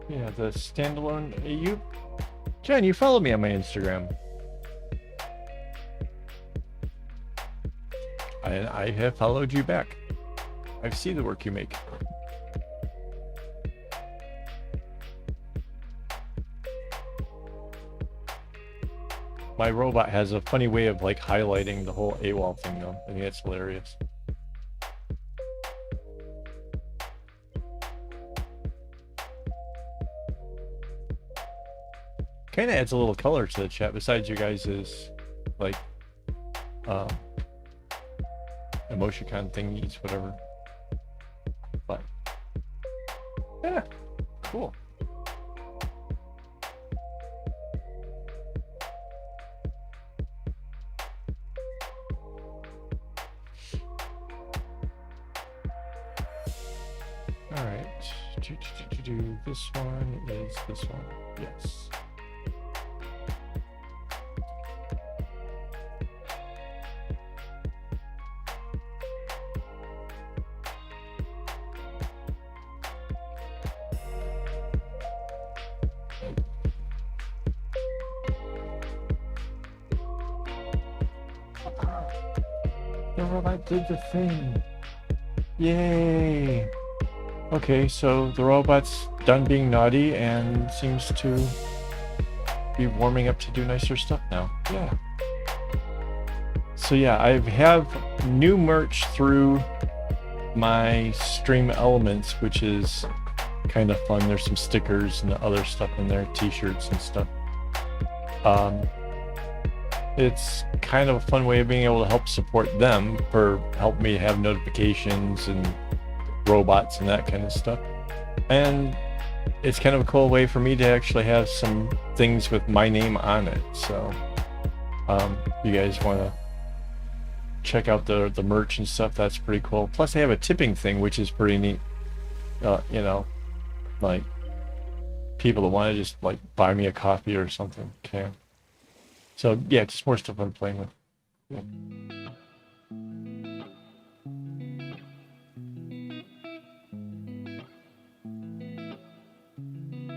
Yeah, the standalone. You, Jen, you follow me on my Instagram. I have followed you back. I see the work you make. My robot has a funny way of like highlighting the whole AWOL thing though. I think it's hilarious. Kind of adds a little color to the chat besides your guys's like emoticon thingies, whatever. But yeah, cool. All right, this one is this one. Yes. The robot did the thing. Yay! Okay, so the robot's done being naughty and seems to be warming up to do nicer stuff now. Yeah. So yeah, I have new merch through my Stream Elements, which is kind of fun. There's some stickers and other stuff in there, t-shirts and stuff. It's kind of a fun way of being able to help support them for help me have notifications and robots and that kind of stuff. And it's kind of a cool way for me to actually have some things with my name on it. So you guys want to check out the merch and stuff, that's pretty cool. Plus they have a tipping thing, which is pretty neat. You know, like people that want to just like buy me a coffee or something can. So yeah, just more stuff I'm playing with. Yeah.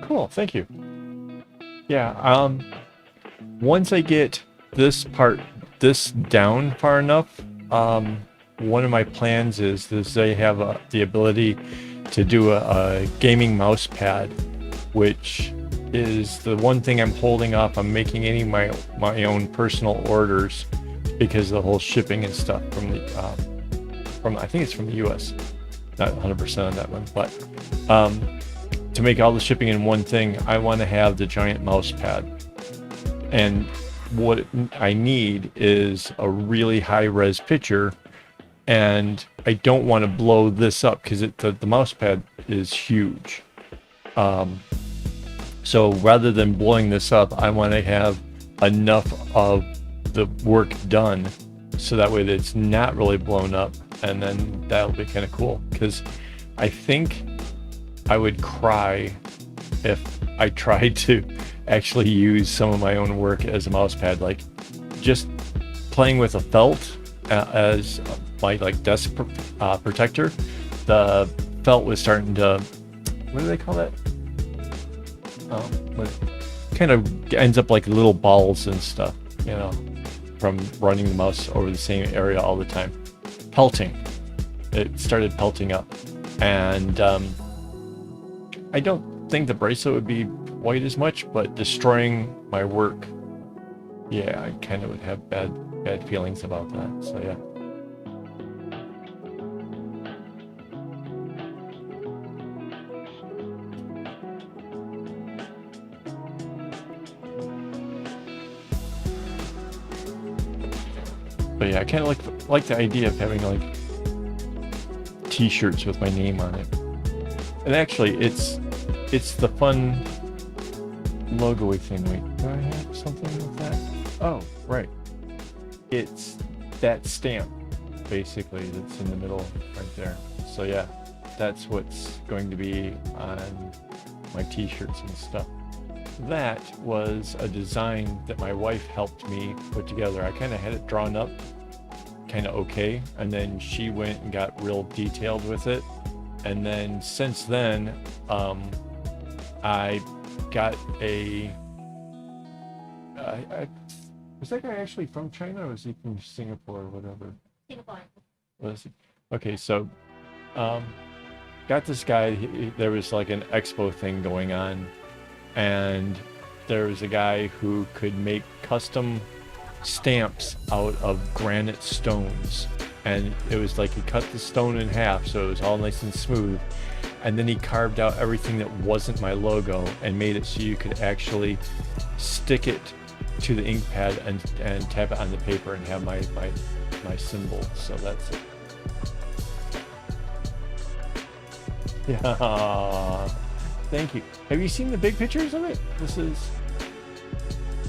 Cool, thank you. Yeah, once I get this down far enough, one of my plans is they have the ability to do a gaming mouse pad, which is the one thing I'm holding off on making any of my own personal orders because of the whole shipping and stuff from I think it's from the US, not 100% on that one, but to make all the shipping in one thing, I want to have the giant mouse pad. And what I need is a really high-res picture, and I don't want to blow this up because the mouse pad is huge. So rather than blowing this up, I want to have enough of the work done so that way that it's not really blown up, and then that'll be kind of cool. Because I think I would cry if I tried to actually use some of my own work as a mouse pad. Like just playing with a felt as my like desk protector, the felt was starting to, what do they call that? It kind of ends up like little balls and stuff, you know, from running the mouse over the same area all the time. Pelting. It started pelting up. And I don't think the bracelet would be quite as much, but destroying my work, yeah, I kind of would have bad feelings about that. So yeah. But yeah, I kind of like the idea of having like t-shirts with my name on it. And actually, it's the fun logo-y thing. Wait, do I have something with that? Oh, right. It's that stamp, basically, that's in the middle right there. So yeah, that's what's going to be on my t-shirts and stuff. That was a design that my wife helped me put together. I kind of had it drawn up kind of okay, and then she went and got real detailed with it. And then since then, I got a. Was that guy actually from China, or was he from Singapore or whatever? Singapore. Was he? Okay, so got this guy. There was like an expo thing going on, and there was a guy who could make custom stamps out of granite stones, and it was like he cut the stone in half so it was all nice and smooth, and then he carved out everything that wasn't my logo and made it so you could actually stick it to the ink pad and tap it on the paper and have my symbol. So that's it. Yeah, thank you. Have you seen the big pictures of it? This is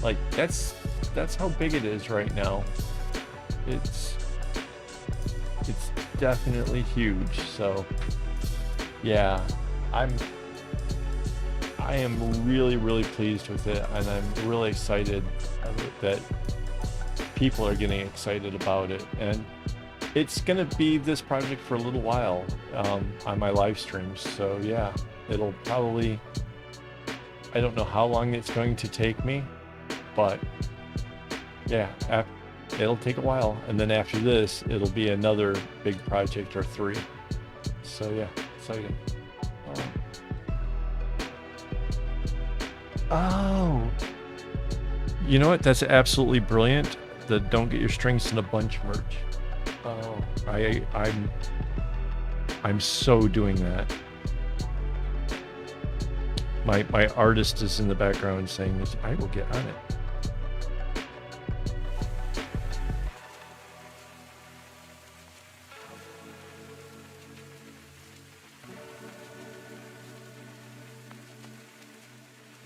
like that's how big it is right now. It's definitely huge. So yeah, I am really pleased with it, and I'm really excited that people are getting excited about it. And it's gonna be this project for a little while on my live streams. So yeah, it'll probably, I don't know how long it's going to take me, but yeah, it'll take a while, and then after this it'll be another big project or 3. So yeah, exciting. Oh, you know what, that's absolutely brilliant, the don't get your strings in a bunch merch. Oh, I'm so doing that. My artist is in the background saying this. I will get on it.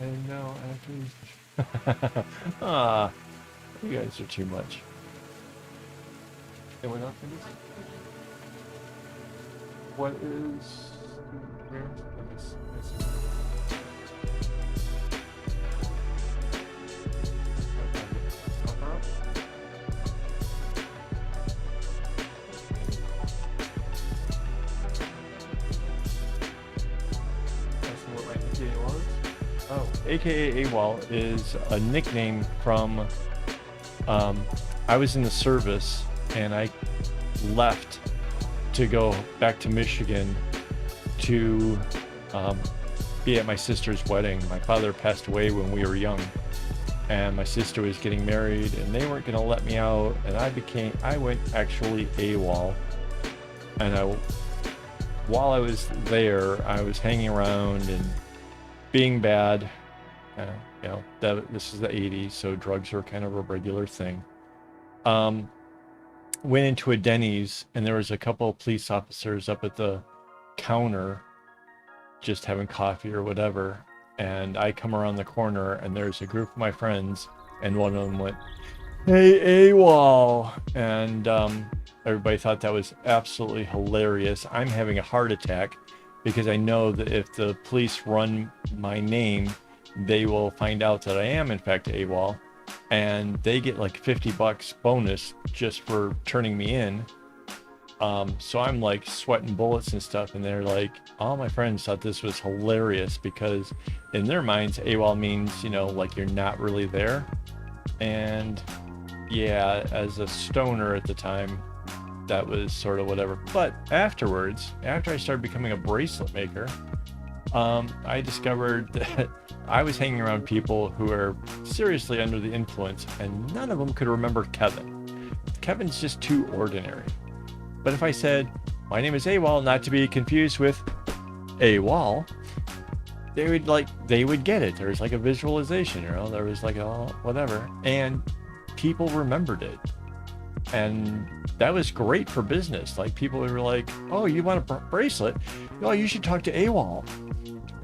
And now after ah, you guys are too much. And we're not finished. What is where? Let me see. Oh, AKAAWOL is a nickname from, I was in the service and I left to go back to Michigan to be at my sister's wedding. My father passed away when we were young, and my sister was getting married, and they weren't going to let me out, and I went actually AWOL, and while I was there, I was hanging around and being bad. You know, this is the 80s, so drugs were kind of a regular thing. Went into a Denny's, and there was a couple of police officers up at the counter just having coffee or whatever, and I come around the corner and there's a group of my friends, and one of them went, "Hey, AWOL," and everybody thought that was absolutely hilarious. I'm having a heart attack because I know that if the police run my name, they will find out that I am in fact AWOL, and they get like $50 bonus just for turning me in. So I'm like sweating bullets and stuff, and they're like, all my friends thought this was hilarious because in their minds AWOL means, you know, like you're not really there. And yeah, as a stoner at the time, that was sort of whatever. But afterwards, after I started becoming a bracelet maker, I discovered that I was hanging around people who are seriously under the influence, and none of them could remember Kevin. Kevin's just too ordinary. But if I said, my name is AWOL, not to be confused with AWOL, they would get it. There was like a visualization, you know, there was like a whatever, and people remembered it. And that was great for business. Like people were like, oh, you want a bracelet? Oh, you should talk to AWOL.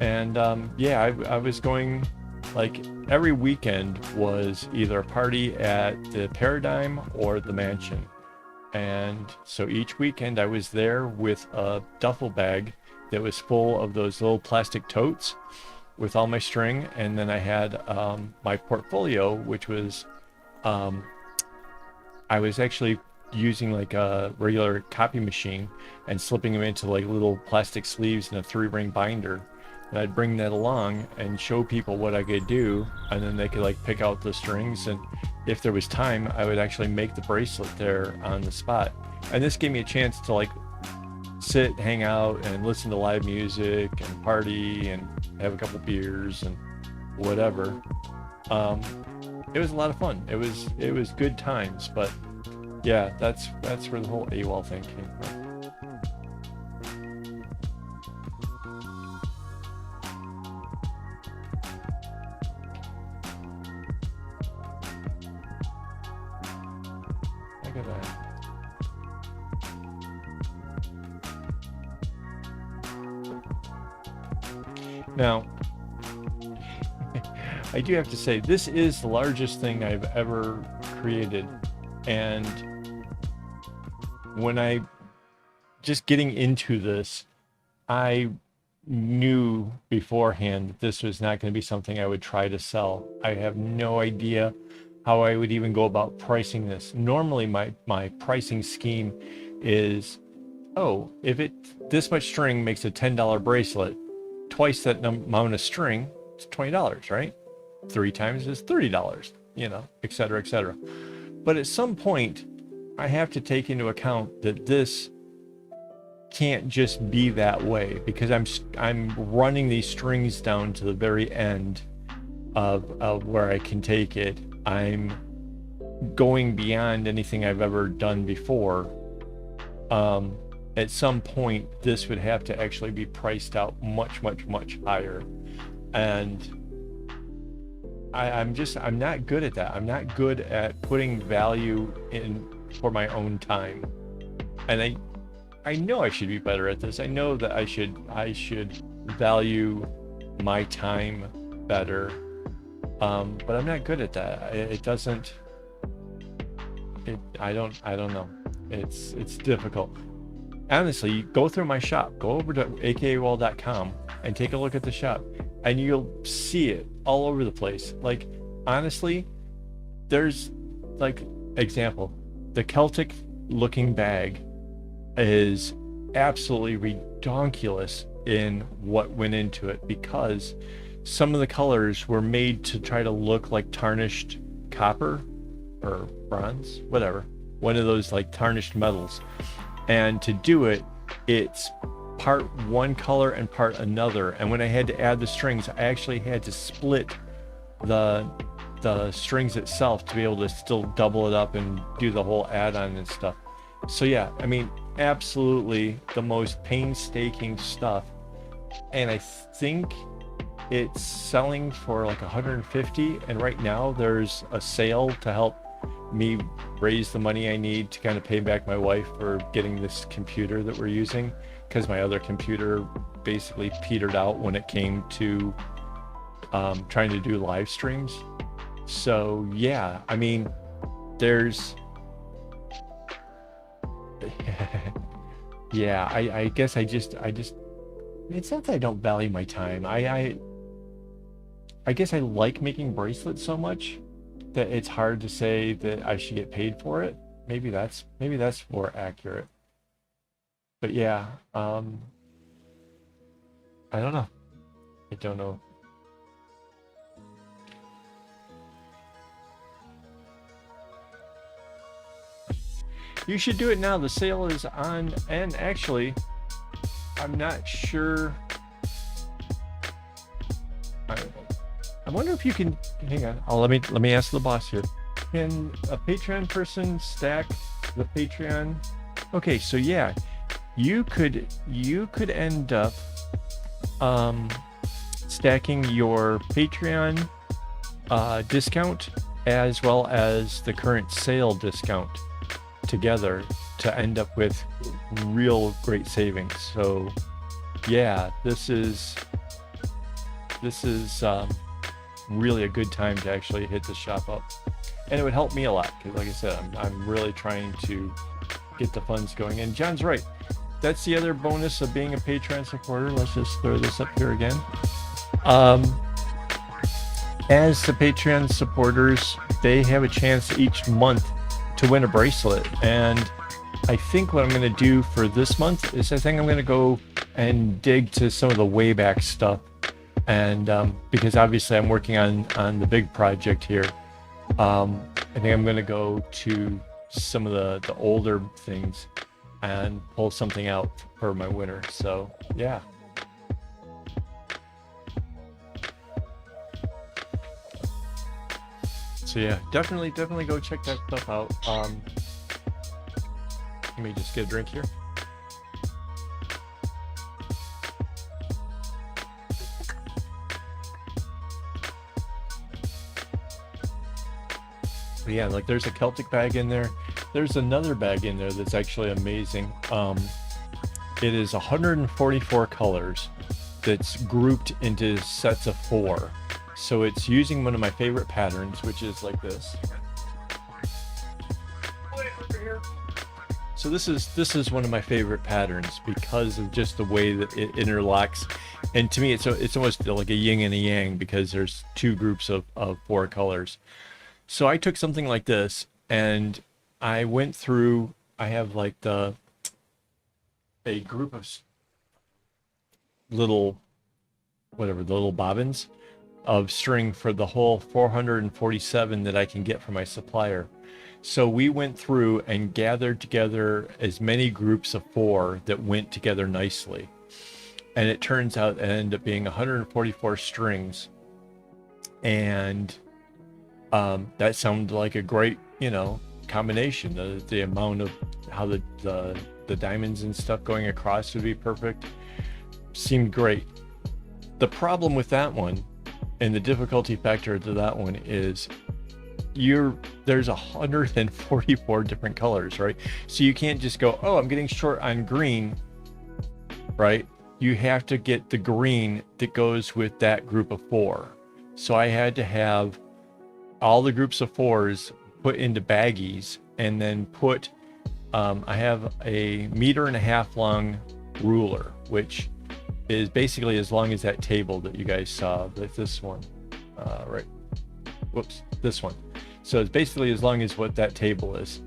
And yeah, I was going, like every weekend was either a party at the Paradigm or the Mansion. And so each weekend I was there with a duffel bag that was full of those little plastic totes with all my string. And then I had my portfolio, which was, I was actually using like a regular copy machine and slipping them into like little plastic sleeves in a 3-ring binder. and I'd bring that along and show people what I could do, and then they could like pick out the strings, and if there was time, I would actually make the bracelet there on the spot. And this gave me a chance to like sit, hang out, and listen to live music and party and have a couple beers and whatever. It was a lot of fun. It was good times, but yeah, that's where the whole AWOL thing came from. Look at that. Now, I do have to say, this is the largest thing I've ever created. And when I just getting into this, I knew beforehand that this was not going to be something I would try to sell. I have no idea how I would even go about pricing this. Normally my pricing scheme is, oh, if this much string makes a $10 bracelet, twice that amount of string, it's $20, right? 3 times is $30, you know, et cetera, et cetera. But at some point, I have to take into account that this can't just be that way, because I'm running these strings down to the very end of where I can take it. I'm going beyond anything I've ever done before. At some point, this would have to actually be priced out much, much, much higher. And I'm not good at that. I'm not good at putting value in for my own time. And I know I should be better at this. I know that I should value my time better. But I'm not good at that. I don't know. It's difficult. Honestly, go through my shop. Go over to akaawol.com and take a look at the shop, and you'll see it all over the place. Like, honestly, there's like, example, the Celtic looking bag is absolutely redonkulous in what went into it, because some of the colors were made to try to look like tarnished copper or bronze, whatever, one of those like tarnished metals. And to do it, it's part one color and part another. And when I had to add the strings, I actually had to split the strings itself to be able to still double it up and do the whole add-on and stuff. So yeah, I mean, absolutely the most painstaking stuff. And I think it's selling for like 150, and right now there's a sale to help me raise the money I need to kind of pay back my wife for getting this computer that we're using, because my other computer basically petered out when it came to trying to do live streams. So yeah, I mean, there's yeah, I guess I just it's not that I don't value my time. I guess I like making bracelets so much that it's hard to say that I should get paid for it. Maybe that's more accurate. But yeah, I don't know. I don't know. You should do it now. The sale is on, and actually, I'm not sure. I wonder if you can, hang on. Let me ask the boss here. Can a Patreon person stack the Patreon? Okay, so yeah, you could end up stacking your Patreon discount as well as the current sale discount together to end up with real great savings. So yeah, this is really a good time to actually hit the shop up, and it would help me a lot, because like I said, I'm really trying to get the funds going. And John's right, that's the other bonus of being a Patreon supporter. Let's just throw this up here again. As the Patreon supporters, they have a chance each month to win a bracelet. And I think what I'm going to do for this month is I think I'm going to go and dig to some of the way back stuff And because obviously I'm working on the big project here, I think I'm going to go to some of the older things and pull something out for my winter. So yeah. So yeah, definitely go check that stuff out. Let me just get a drink here. But yeah, like there's a Celtic bag in there. There's another bag in there that's actually amazing. It is 144 colors that's grouped into sets of 4. So it's using one of my favorite patterns, which is like this. So this is one of my favorite patterns because of just the way that it interlocks. And to me, it's almost like a yin and a yang because there's 2 groups of 4 colors. So I took something like this and I went through, I have like a group of little bobbins of string for the whole 447 that I can get from my supplier. So we went through and gathered together as many groups of 4 that went together nicely. And it turns out it ended up being 144 strings. And that sounded like a great, combination. The amount of how the diamonds and stuff going across would be perfect. Seemed great. The problem with that one and the difficulty factor to that one is there's 144 different colors, right? So you can't just go, oh, I'm getting short on green, right? You have to get the green that goes with that group of 4. So I had to have all the groups of 4s put into baggies and then put, I have a 1.5 meter long ruler, which is basically as long as that table that you guys saw, like this one, right? Whoops, this one. So it's basically as long as what that table is.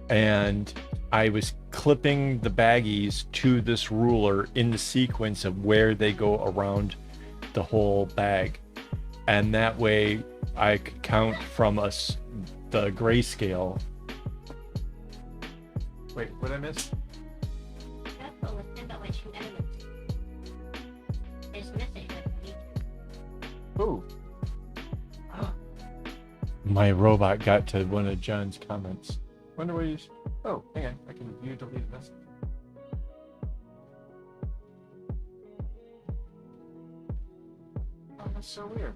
And I was clipping the baggies to this ruler in the sequence of where they go around the whole bag. And that way I could count from the grayscale. Wait, what did I miss? That's what was said about my 2 elements. It's missing. Ooh. My robot got to one of John's comments. Wonder where you... Oh, hang on. I can view deleted message. Oh, that's so weird.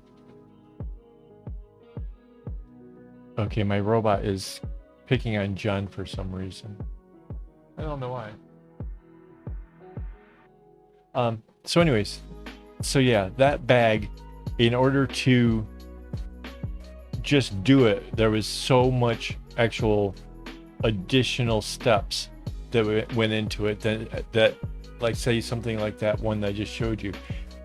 Okay, my robot is picking on John for some reason. I don't know why. So anyways, so yeah, that bag, in order to just do it, there was so much actual additional steps that went into it that like say something like that one that I just showed you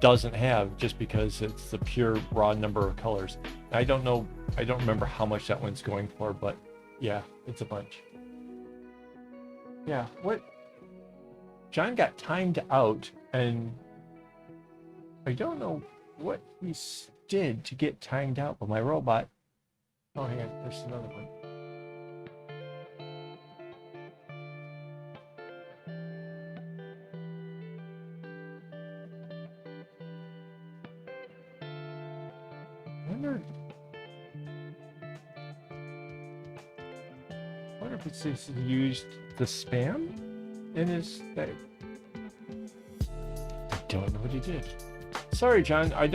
doesn't have, just because it's the pure raw number of colors. I don't remember how much that one's going for, but yeah, it's a bunch. Yeah, what John got timed out, and I don't know what he did to get timed out, but my robot... Oh, hang on, there's another one. I wonder if it's just used the spam in his thing. I don't know what he did. Sorry, John, I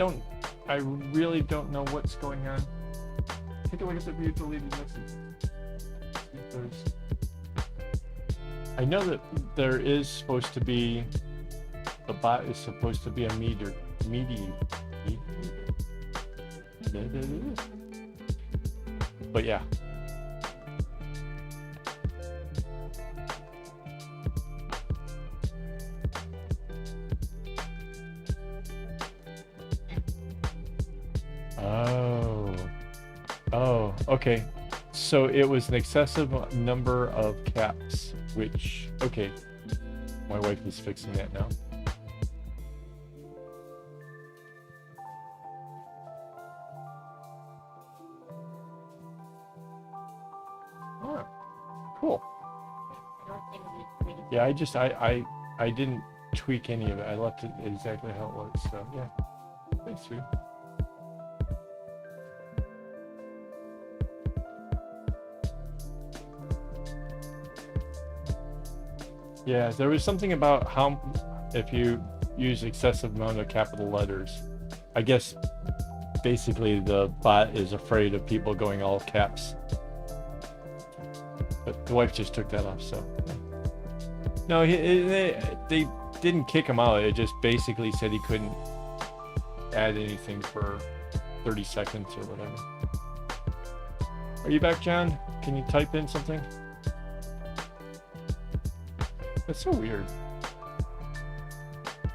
really don't know what's going on. Take a look at the view deleted message. I know that there is supposed to be, the bot is supposed to be a meter. But yeah. Oh, okay. So it was an excessive number of caps, which, okay. My wife is fixing that now. Yeah, I didn't tweak any of it. I left it exactly how it was. So yeah, thanks, sweet. Yeah, there was something about how if you use excessive amount of capital letters, I guess basically the bot is afraid of people going all caps. But the wife just took that off, so. No, they didn't kick him out. It just basically said he couldn't add anything for 30 seconds or whatever. Are you back, John? Can you type in something? That's so weird. I'm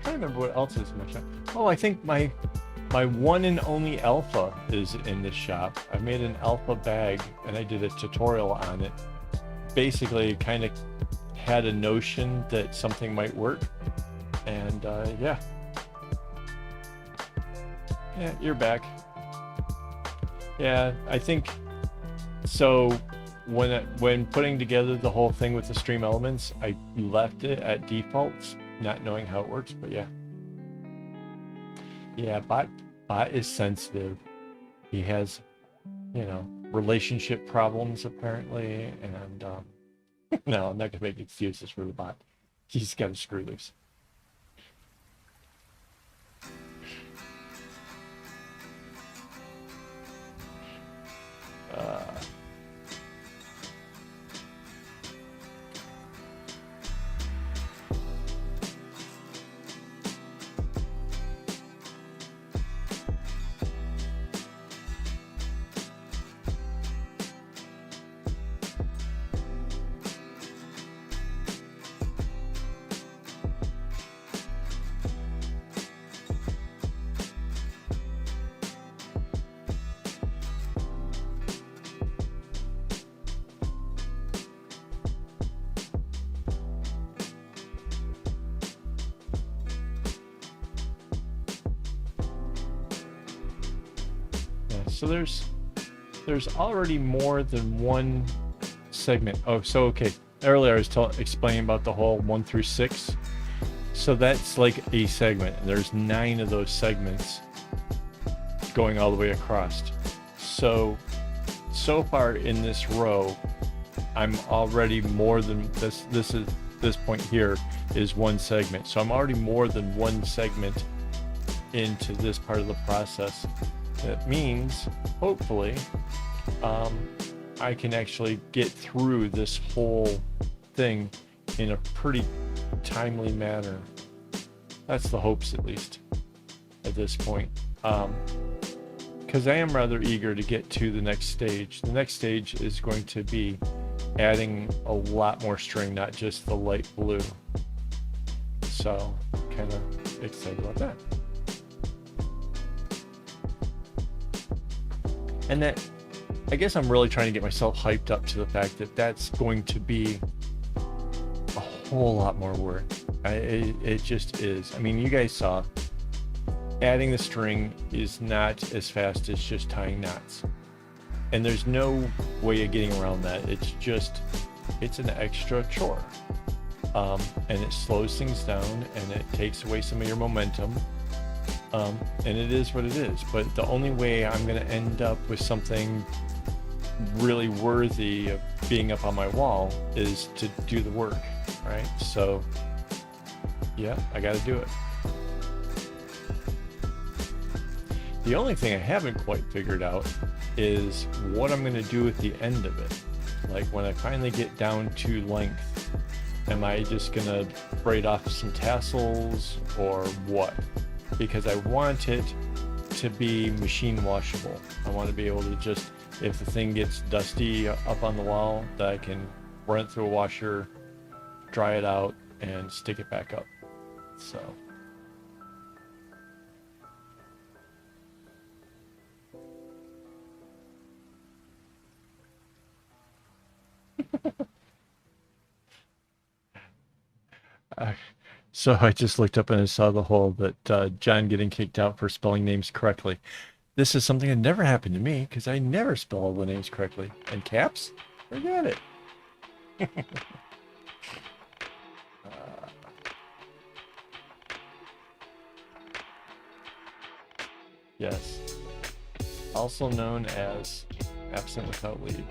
trying to remember what else is in my shop. Oh, I think my one and only alpha is in this shop. I made an alpha bag and I did a tutorial on it. Basically, kind of had a notion that something might work, and yeah. Yeah, you're back. Yeah, I think so. When putting together the whole thing with the stream elements, I left it at defaults, not knowing how it works. But yeah, bot is sensitive. He has, relationship problems apparently, and no, I'm not gonna make excuses for the bot. He's got a screw loose. So there's already more than one segment. Oh, so okay. Earlier I was explaining about the whole 1 through 6. So that's like a segment, and there's 9 of those segments going all the way across. So far in this row, I'm already more than this point here is one segment. So I'm already more than one segment into this part of the process. That means, hopefully, I can actually get through this whole thing in a pretty timely manner. That's the hopes, at least, at this point. Because I am rather eager to get to the next stage. The next stage is going to be adding a lot more string, not just the light blue. So, kind of excited about that. And that, I guess I'm really trying to get myself hyped up to the fact that that's going to be a whole lot more work. It just is. I mean, you guys saw, adding the string is not as fast as just tying knots. And there's no way of getting around that. It's an extra chore. And it slows things down, and it takes away some of your momentum. And it is what it is, but the only way I'm going to end up with something really worthy of being up on my wall is to do the work, right? So yeah, I got to do it. The only thing I haven't quite figured out is what I'm going to do at the end of it. Like when I finally get down to length, am I just going to braid off some tassels or what? Because I want it to be machine washable. I want to be able to just, if the thing gets dusty up on the wall, that I can run it through a washer, dry it out, and stick it back up. So. So I just looked up and I saw the whole that John getting kicked out for spelling names correctly. this is something that never happened to me because I never spell all the names correctly. And caps? Forget it. Yes. Also known as absent without leave.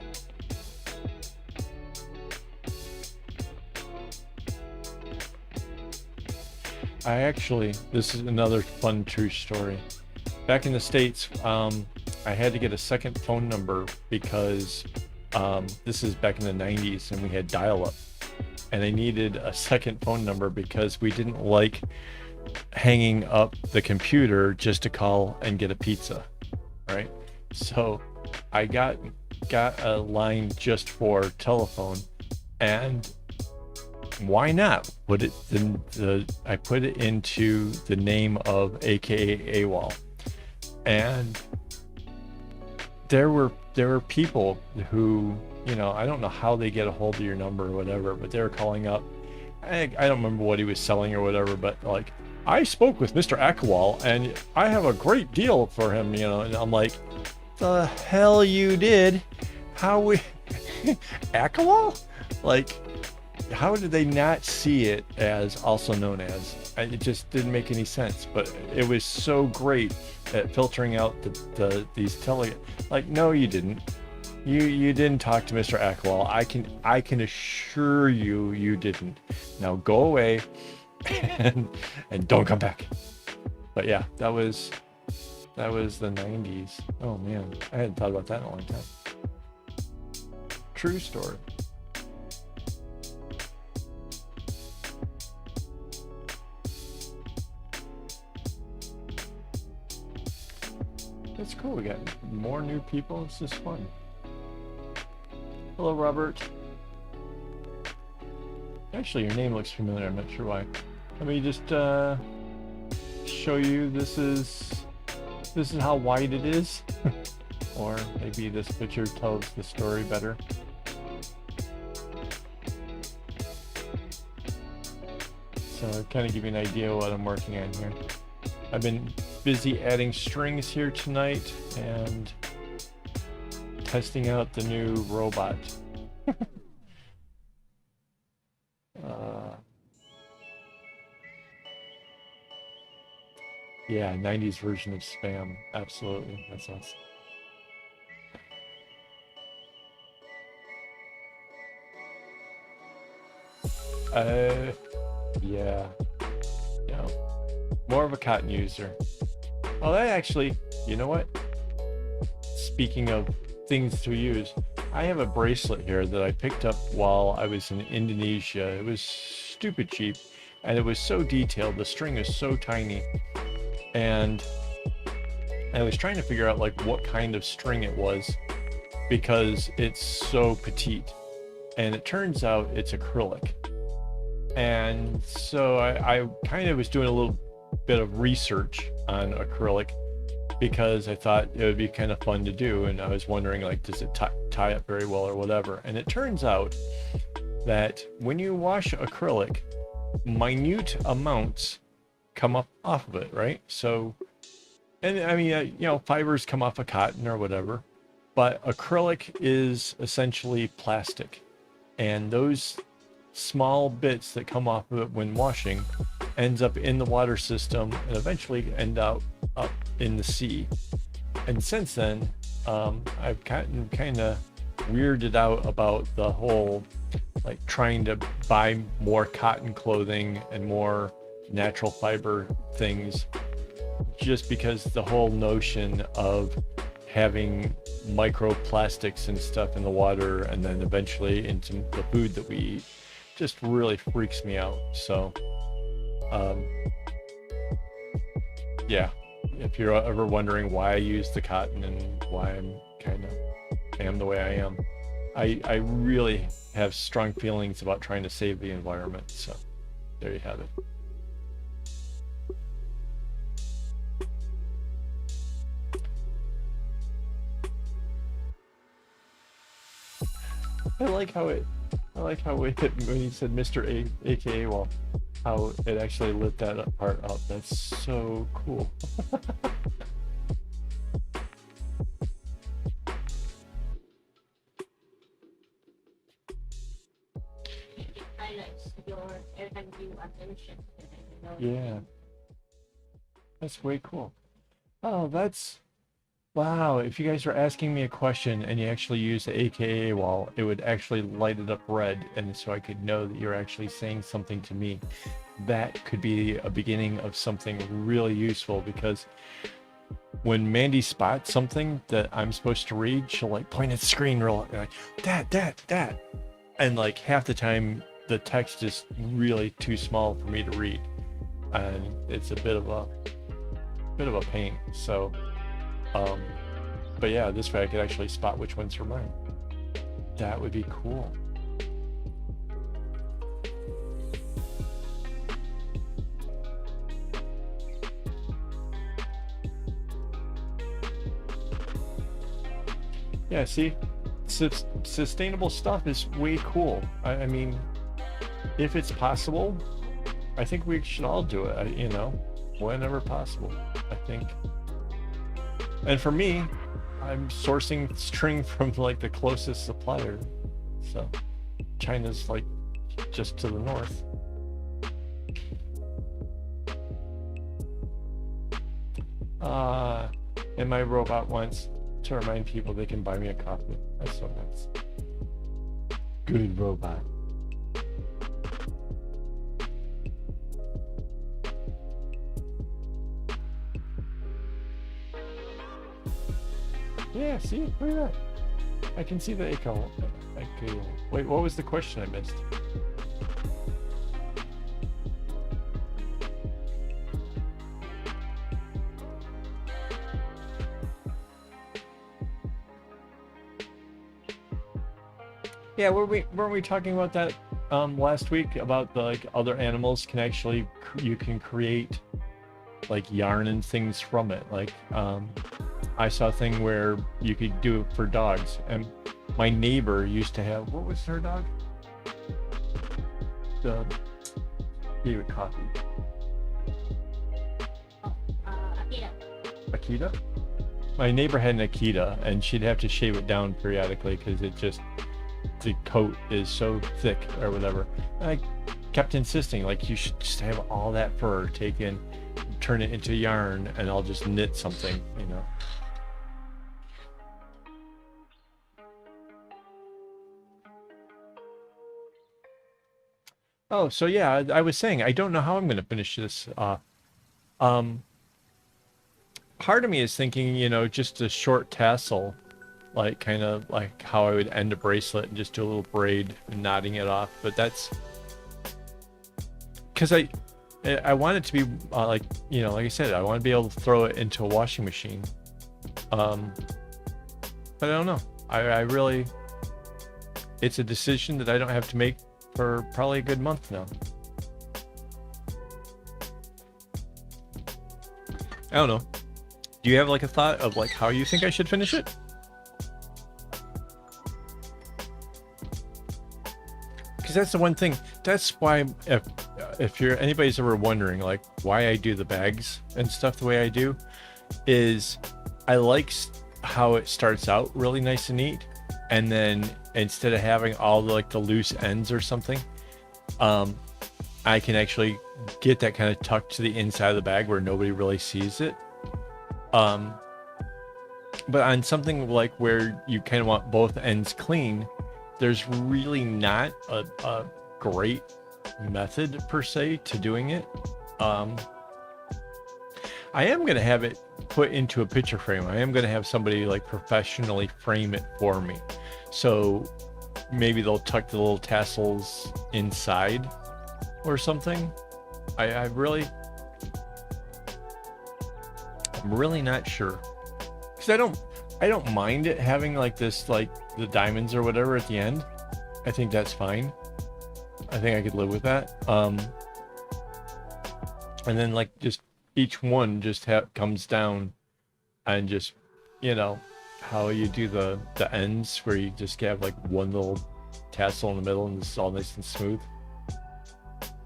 This is another fun true story. Back in the States, I had to get a second phone number because this is back in the 90s and we had dial-up. And I needed a second phone number because we didn't like hanging up the computer just to call and get a pizza, right? So I got a line just for telephone, and why not? I put it into the name of AKAAWOL, and there were people who, you know, I don't know how they get a hold of your number or whatever, but they were calling up. I don't remember what he was selling or whatever, but like, I spoke with Mr. AKAAWOL and I have a great deal for him, you know, and I'm like, the hell you did? How we AKAAWOL? Like, how did they not see it as also known as? It just didn't make any sense, but it was so great at filtering out these like, no, you didn't. You didn't talk to Mr. AKAAWOL. I can assure you, you didn't. Now go away and don't come back. But yeah, that was the 90s. Oh man, I hadn't thought about that in a long time. True story. That's cool. We got more new people. It's just fun. Hello, Robert. Actually, your name looks familiar. I'm not sure why. Let me just show you. This is how wide it is, or maybe this picture tells the story better. So kind of give you an idea of what I'm working on here. I've been busy adding strings here tonight and testing out the new robot. Yeah, 90s version of spam. Absolutely. That's awesome. Yeah. Yeah. More of a cotton user. Oh, that actually, you know what? Speaking of things to use, I have a bracelet here that I picked up while I was in Indonesia. It was stupid cheap, and it was so detailed. The string is so tiny, and I was trying to figure out like what kind of string it was because it's so petite, and it turns out it's acrylic. And so I kind of was doing a little bit of research on acrylic because I thought it would be kind of fun to do, and I was wondering like, does it tie up very well or whatever. And it turns out that when you wash acrylic, minute amounts come up off of it, right? So, and I mean, you know, fibers come off of cotton or whatever, but acrylic is essentially plastic, and those small bits that come off of it when washing ends up in the water system and eventually end up in the sea. And since then, I've gotten kind of weirded out about the whole like trying to buy more cotton clothing and more natural fiber things, just because the whole notion of having microplastics and stuff in the water and then eventually into the food that we eat just really freaks me out. So yeah, if you're ever wondering why I use the cotton and why I'm kind of am the way I am, I really have strong feelings about trying to save the environment. So there you have it. I like how it when you said Mr. AKAAWOL, how it actually lit that part up. That's so cool. highlights every time you mention. Yeah. That's way cool. Oh, that's wow. If you guys were asking me a question and you actually used the AKA wall, it would actually light it up red, and so I could know that you're actually saying something to me. That could be a beginning of something really useful, because when Mandy spots something that I'm supposed to read, she'll like point at the screen real like that. And like half the time the text is really too small for me to read. And it's a bit of a pain. So but yeah, this way I could actually spot which ones are mine. That would be cool. Yeah, see, sustainable stuff is way cool. I mean, if it's possible, I think we should all do it, you know, whenever possible, I think. And for me, I'm sourcing string from like the closest supplier. So China's like just to the north. And my robot wants to remind people they can buy me a coffee. That's so nice. Good robot. Yeah, see, look at that. I can see the AKAAWOL. Wait, what was the question I missed? Yeah, weren't we talking about that last week, about the like other animals can actually you can create like yarn and things from it. Like I saw a thing where you could do it for dogs, and my neighbor used to have, what was her dog? The favorite coffee. Akita. Akita? My neighbor had an Akita, and she'd have to shave it down periodically because it just, the coat is so thick or whatever. And I kept insisting, like, you should just have all that fur taken, turn it into yarn, and I'll just knit something, you know. Oh, so yeah, I was saying, I don't know how I'm going to finish this. Part of me is thinking, you know, just a short tassel, like kind of like how I would end a bracelet and just do a little braid and knotting it off. But that's because I want it to be like, you know, like I said, I want to be able to throw it into a washing machine. But I don't know. I really, it's a decision that I don't have to make for probably a good month now. I don't know. Do you have like a thought of like how you think I should finish it? Because that's the one thing. That's why if you're anybody's ever wondering like why I do the bags and stuff the way I do, is I like how it starts out really nice and neat, and then instead of having all the like the loose ends or something, I can actually get that kind of tucked to the inside of the bag where nobody really sees it. But on something like where you kind of want both ends clean, there's really not a great method per se to doing it. I am going to have it put into a picture frame. I am going to have somebody like professionally frame it for me. So maybe they'll tuck the little tassels inside or something. I'm really not sure, because I don't mind it having like this, like the diamonds or whatever at the end. I think that's fine. I think I could live with that. And then like just each one just comes down, and just, you know, how you do the ends where you just have like one little tassel in the middle and it's all nice and smooth.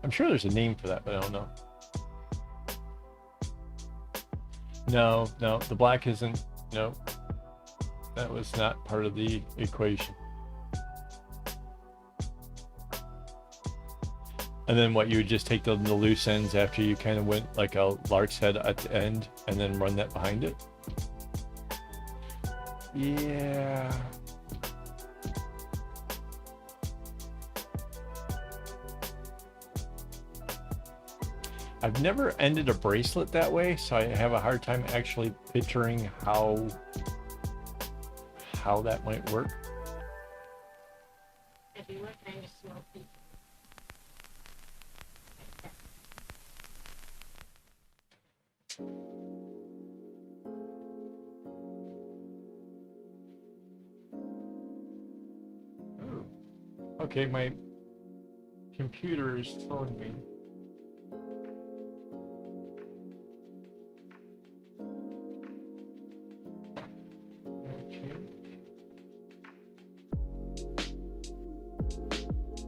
I'm sure there's a name for that, but I don't know. No, the black isn't. No, that was not part of the equation. And then what, you would just take the loose ends after you kind of went like a lark's head at the end and then run that behind it? Yeah. I've never ended a bracelet that way, so I have a hard time actually picturing how that might work. If you were kind of small people. Oh. Okay, my computer is telling me.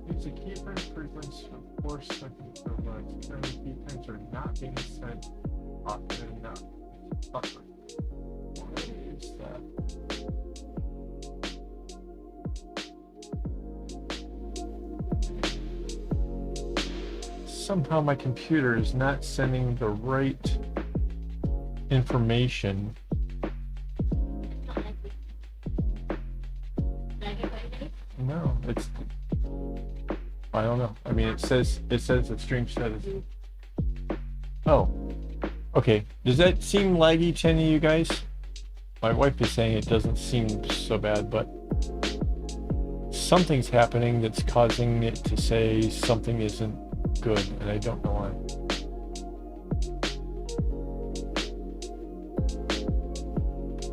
It's a keyframe frequency of 4 seconds per line. Currently, keyframes are not being sent often enough. Buffer. What is that? Somehow my computer is not sending the right information. It's not like we. Did I get what you need? No, it's. I don't know. I mean, it says the stream status. Oh, okay. Does that seem laggy to any of you guys? My wife is saying it doesn't seem so bad, but something's happening that's causing it to say something isn't good, and I don't know why.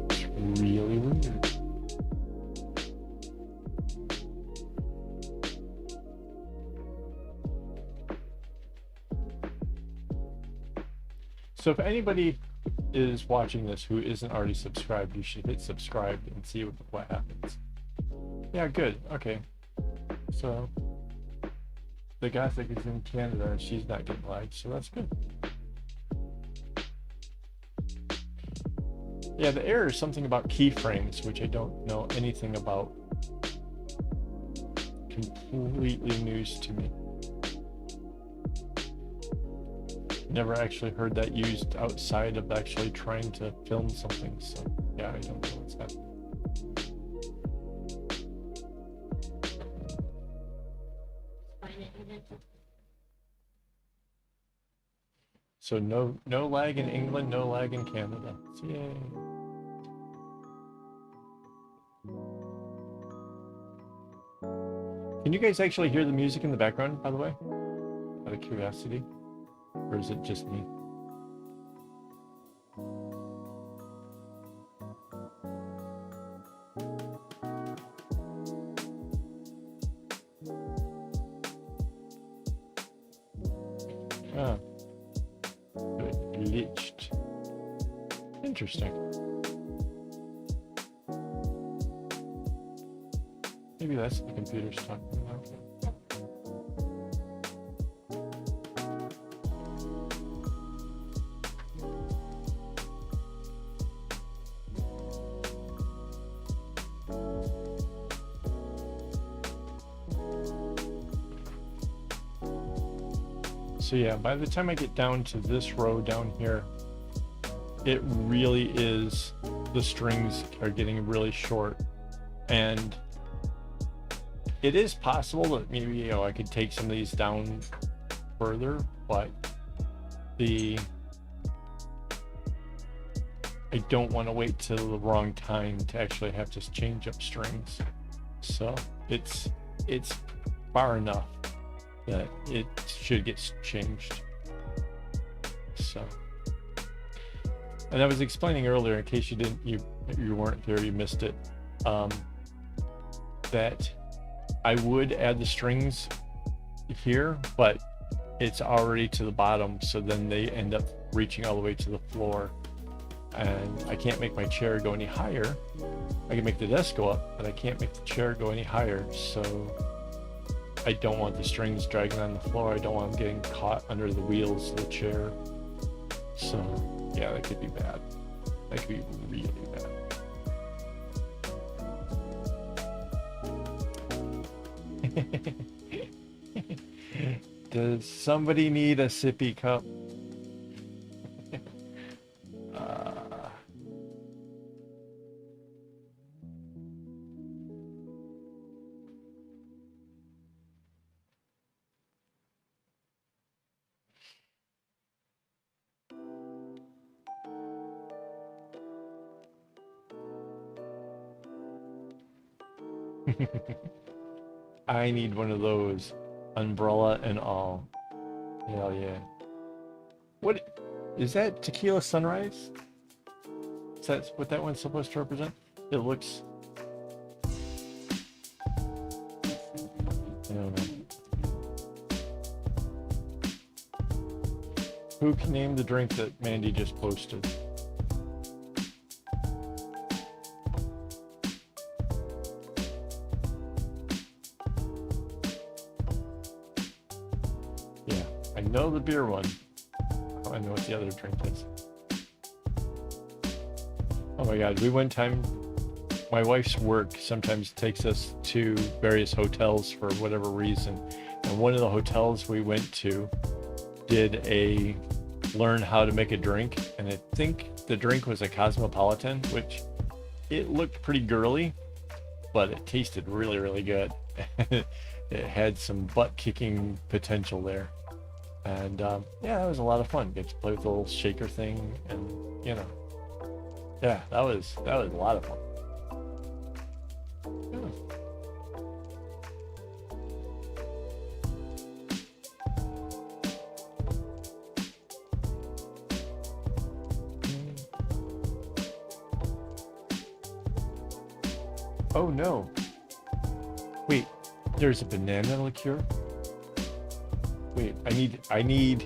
It's really weird. So if anybody is watching this who isn't already subscribed, you should hit subscribe and see what happens. Yeah, good. Okay. So the Gothic is in Canada and she's not getting lagged, so that's good. Yeah, the error is something about keyframes, which I don't know anything about. Completely news to me. Never actually heard that used outside of actually trying to film something, so yeah, I don't know what's happening. So no lag in England, no lag in Canada. Yay. Can you guys actually hear the music in the background, by the way? Out of curiosity? Or is it just me? Ah. It glitched. Interesting. Maybe that's what the computer's talking about. So yeah, by the time I get down to this row down here, it really is, the strings are getting really short. And it is possible that maybe, you know, I could take some of these down further, but I don't want to wait till the wrong time to actually have to change up strings. So it's far enough that it should get changed. So, and I was explaining earlier, in case you weren't there, you missed it, that I would add the strings here, but it's already to the bottom, so then they end up reaching all the way to the floor, and I can't make my chair go any higher. I can make the desk go up, but I can't make the chair go any higher, so I don't want the strings dragging on the floor. I don't want them getting caught under the wheels of the chair. So yeah, that could be bad. That could be really bad. Does somebody need a sippy cup? uh, I need one of those, umbrella and all. Hell yeah. What is that? Tequila Sunrise? Is that what that one's supposed to represent? It looks. I don't know. Who can name the drink that Mandy just posted? Yeah, I know the beer one. Oh, I know what the other drink is. Oh my god, we one time, my wife's work sometimes takes us to various hotels for whatever reason. And one of the hotels we went to did a learn how to make a drink. And I think the drink was a Cosmopolitan, which it looked pretty girly, but it tasted really, really good. It had some butt kicking potential there. And yeah, that was a lot of fun. Get to play with the little shaker thing, and you know, yeah, that was a lot of fun. Yeah. Oh no! Wait, there's a banana liqueur. Wait, I need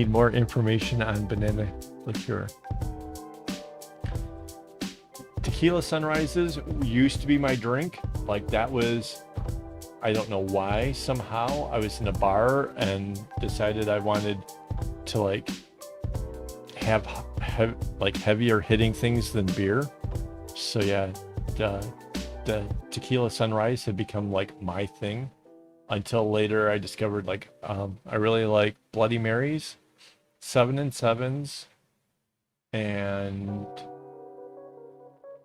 more information on banana liqueur. Tequila Sunrises used to be my drink. Like that was, I don't know why, somehow I was in a bar and decided I wanted to like have like heavier hitting things than beer. So yeah, the Tequila Sunrise had become like my thing. Until later I discovered like I really like Bloody Marys, 7 and 7s, and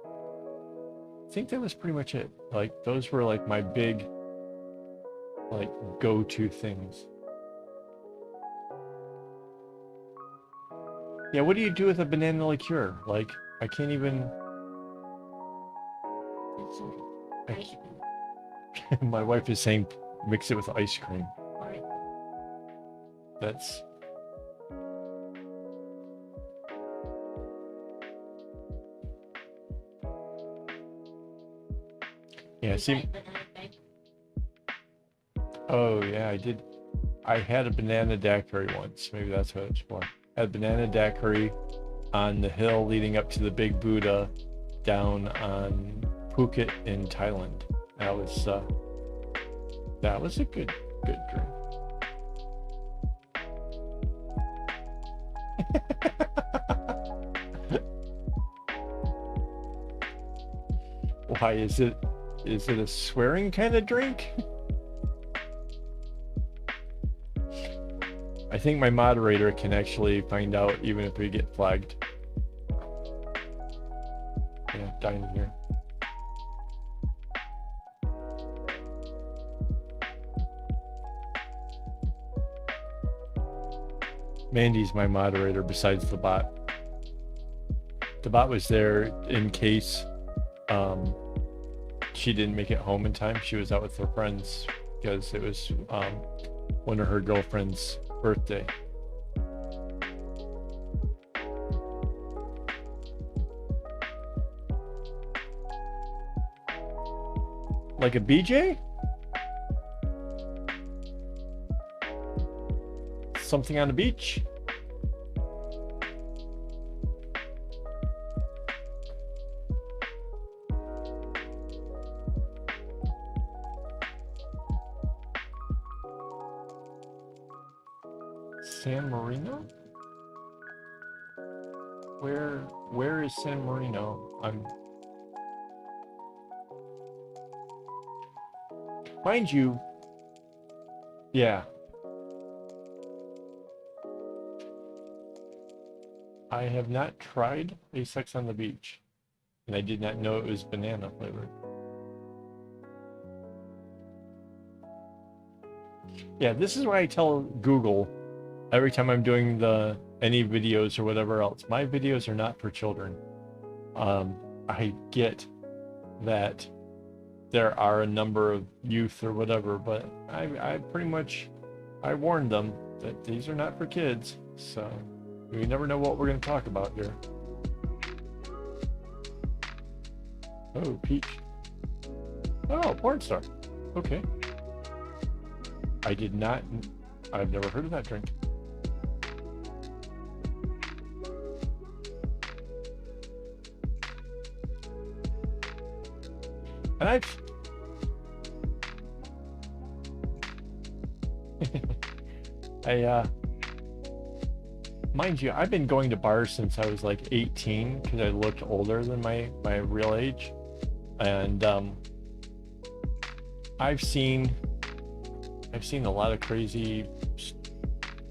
I think that was pretty much it. Like those were like my big like go-to things. Yeah, what do you do with a banana liqueur? Like I can't even It's I ice can't- cream. my wife is saying mix it with ice cream. Or That's yeah, see. like banana bag. Oh yeah, I did. I had a banana daiquiri once. Maybe that's what it's for. I had a banana daiquiri on the hill leading up to the Big Buddha down on Phuket in Thailand. That was a good drink. Why is it a swearing kind of drink? I think my moderator can actually find out even if we get flagged. Yeah, dining here. Mandy's my moderator besides the bot. The bot was there in case she didn't make it home in time. She was out with her friends because it was one of her girlfriend's birthday. Like a BJ? Something on the beach? San Marino? Where is San Marino? Mind you, Yeah. I have not tried a Sex on the Beach, and I did not know it was banana flavored. Yeah, this is why I tell Google every time I'm doing any videos or whatever else. My videos are not for children. I get that there are a number of youth or whatever, but I pretty much warned them that these are not for kids. So we never know what we're going to talk about here. Oh, peach. Oh, porn star. Okay. I've never heard of that drink. And mind you, I've been going to bars since I was like 18 because I looked older than my real age. And I've seen a lot of crazy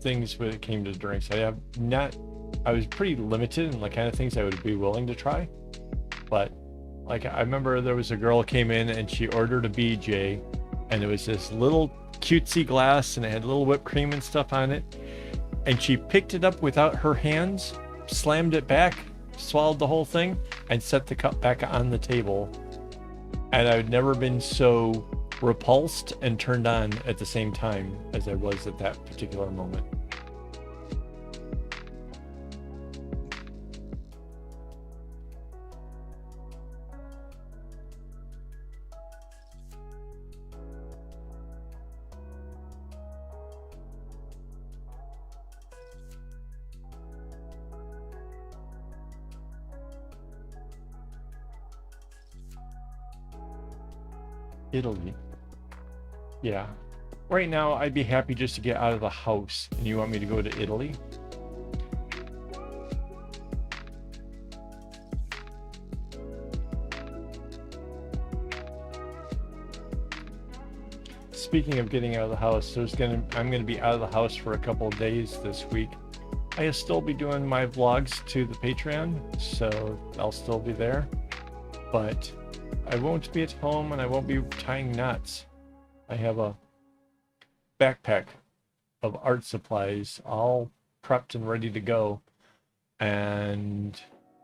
things when it came to drinks. I was pretty limited in the kind of things I would be willing to try. But like, I remember there was a girl came in and she ordered a BJ, and it was this little cutesy glass and it had little whipped cream and stuff on it. And she picked it up without her hands, slammed it back, swallowed the whole thing, and set the cup back on the table. And I've never been so repulsed and turned on at the same time as I was at that particular moment. Italy. Yeah. Right now, I'd be happy just to get out of the house. And you want me to go to Italy? Speaking of getting out of the house, I'm gonna be out of the house for a couple of days this week. I'll still be doing my vlogs to the Patreon, so I'll still be there. But I won't be at home and I won't be tying knots. I have a backpack of art supplies all prepped and ready to go. And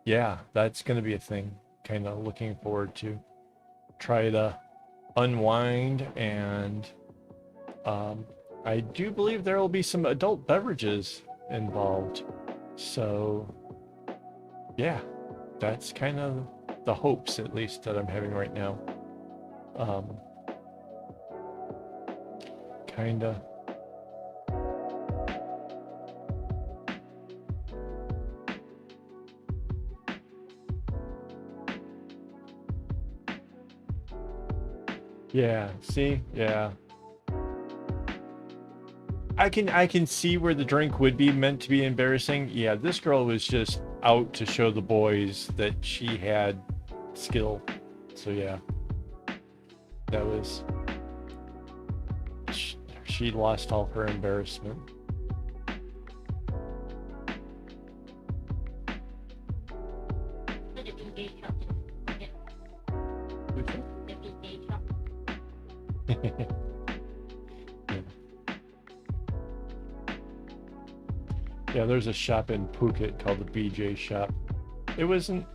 yeah, that's going to be a thing. Kind of looking forward to try to unwind. And I do believe there will be some adult beverages involved. So yeah, that's kind of the hopes, at least, that I'm having right now. Kinda. Yeah, see? Yeah. I can see where the drink would be meant to be embarrassing. Yeah, this girl was just out to show the boys that she had skill. So yeah, that was, she lost all her embarrassment. The BJ shop. Okay. The BJ shop. Yeah, there's a shop in Phuket called the BJ shop. It wasn't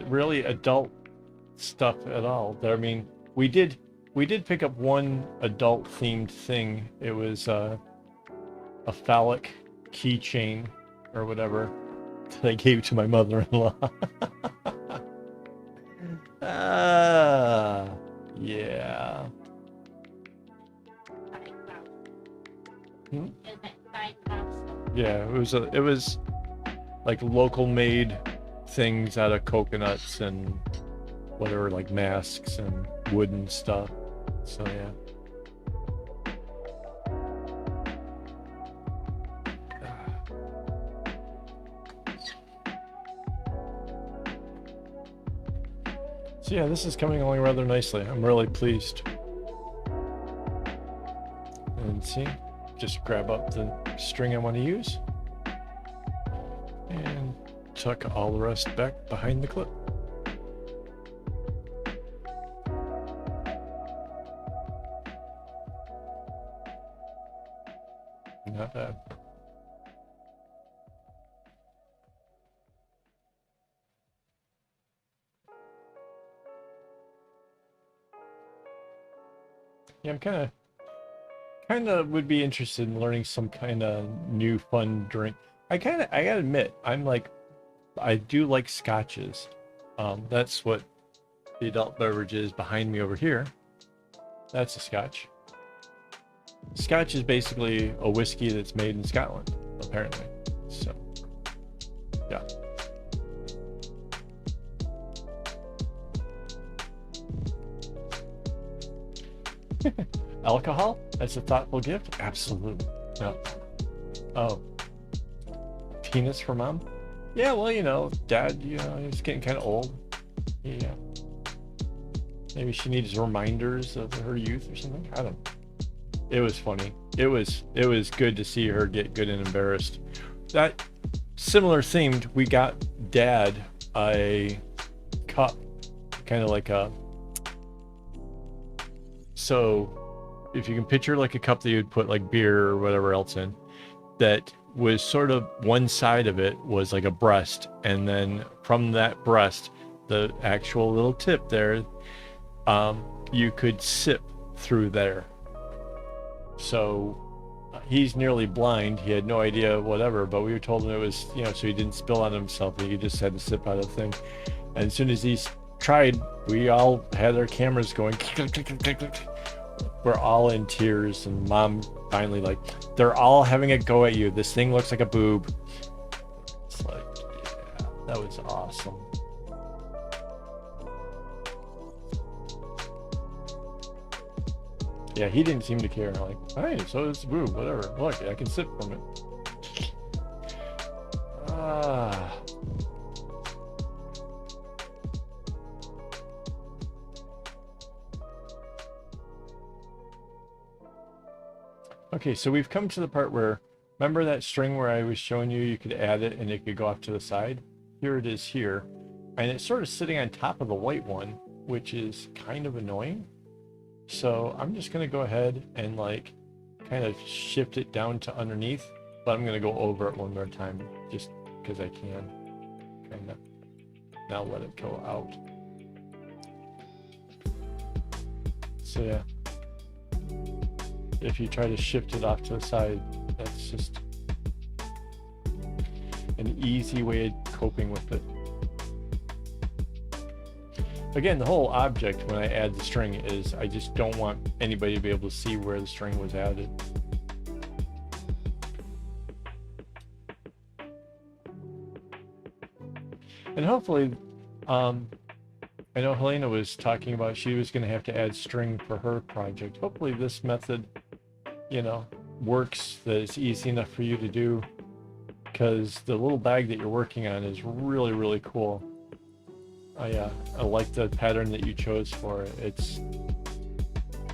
really adult stuff at all. I mean, we did pick up one adult themed thing. It was a phallic keychain or whatever that I gave to my mother-in-law. Yeah. Hmm? Yeah, it was like local made things out of coconuts and whatever, like masks and wooden stuff. So yeah. So yeah, this is coming along rather nicely. I'm really pleased. And see, just grab up the string I want to use and tuck all the rest back behind the clip. Not bad. Yeah, I'm kind of would be interested in learning some kind of new fun drink. I gotta admit, I do like scotches. That's what the adult beverage is behind me over here. That's a scotch. Scotch is basically a whiskey that's made in Scotland, apparently. So, yeah. Alcohol as a thoughtful gift? Absolutely. No. Oh. Penis for mom? Yeah, well, you know, dad, you know, he's getting kind of old. Yeah. Maybe she needs reminders of her youth or something. I don't know. It was funny. It was good to see her get good and embarrassed. That similar themed, we got dad a cup, kind of like a, so if you can picture like a cup that you'd put like beer or whatever else in, that was sort of one side of it was like a breast, and then from that breast, the actual little tip there, you could sip through there. So he's nearly blind. He had no idea whatever, but we were told him it was, you know, so he didn't spill on himself. He just had to sip out of the thing. And as soon as he tried, we all had our cameras going. We're all in tears, and mom finally like, they're all having a go at you. This thing looks like a boob. It's like, yeah, that was awesome. Yeah, he didn't seem to care. Like, hey, so it's boob, whatever. Look, I can sip from it. Ah. Okay, so we've come to the part where, remember that string where I was showing you could add it and it could go off to the side? Here it is here. And it's sort of sitting on top of the white one, which is kind of annoying. So I'm just going to go ahead and like kind of shift it down to underneath, but I'm going to go over it one more time just because I can. Kind of. Now let it go out. So yeah. If you try to shift it off to the side, that's just an easy way of coping with it. Again, the whole object when I add the string is I just don't want anybody to be able to see where the string was added. And hopefully, I know Helena was talking about she was going to have to add string for her project. Hopefully this method, you know, works, that it's easy enough for you to do, because the little bag that you're working on is really, really cool. I like the pattern that you chose for it. It's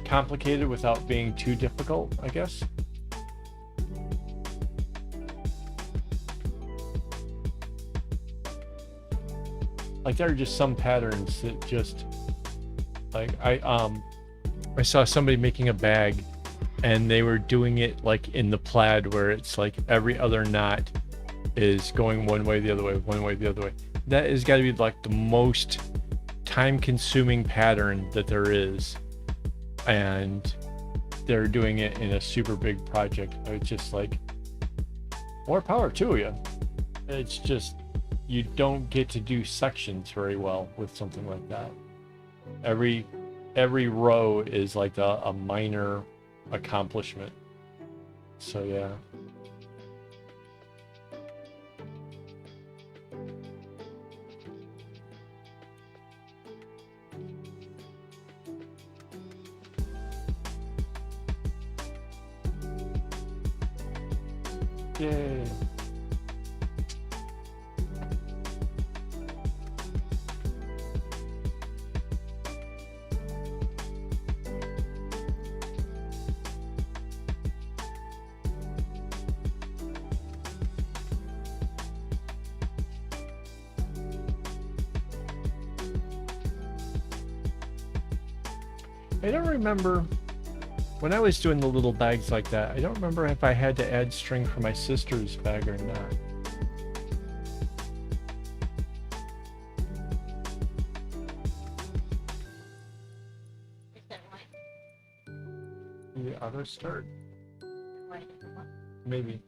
complicated without being too difficult, I guess. Like there are just some patterns that just, like I saw somebody making a bag and they were doing it like in the plaid where it's like every other knot is going one way the other way, one way the other way. That has got to be like the most time-consuming pattern that there is, and they're doing it in a super big project. It's just like, more power to you. It's just, you don't get to do sections very well with something like that. Every row is like a minor accomplishment. So yeah. Yay. I don't remember when I was doing the little bags like that. I don't remember if I had to add string for my sister's bag or not. Is that why? The auto start, Why did it work? maybe.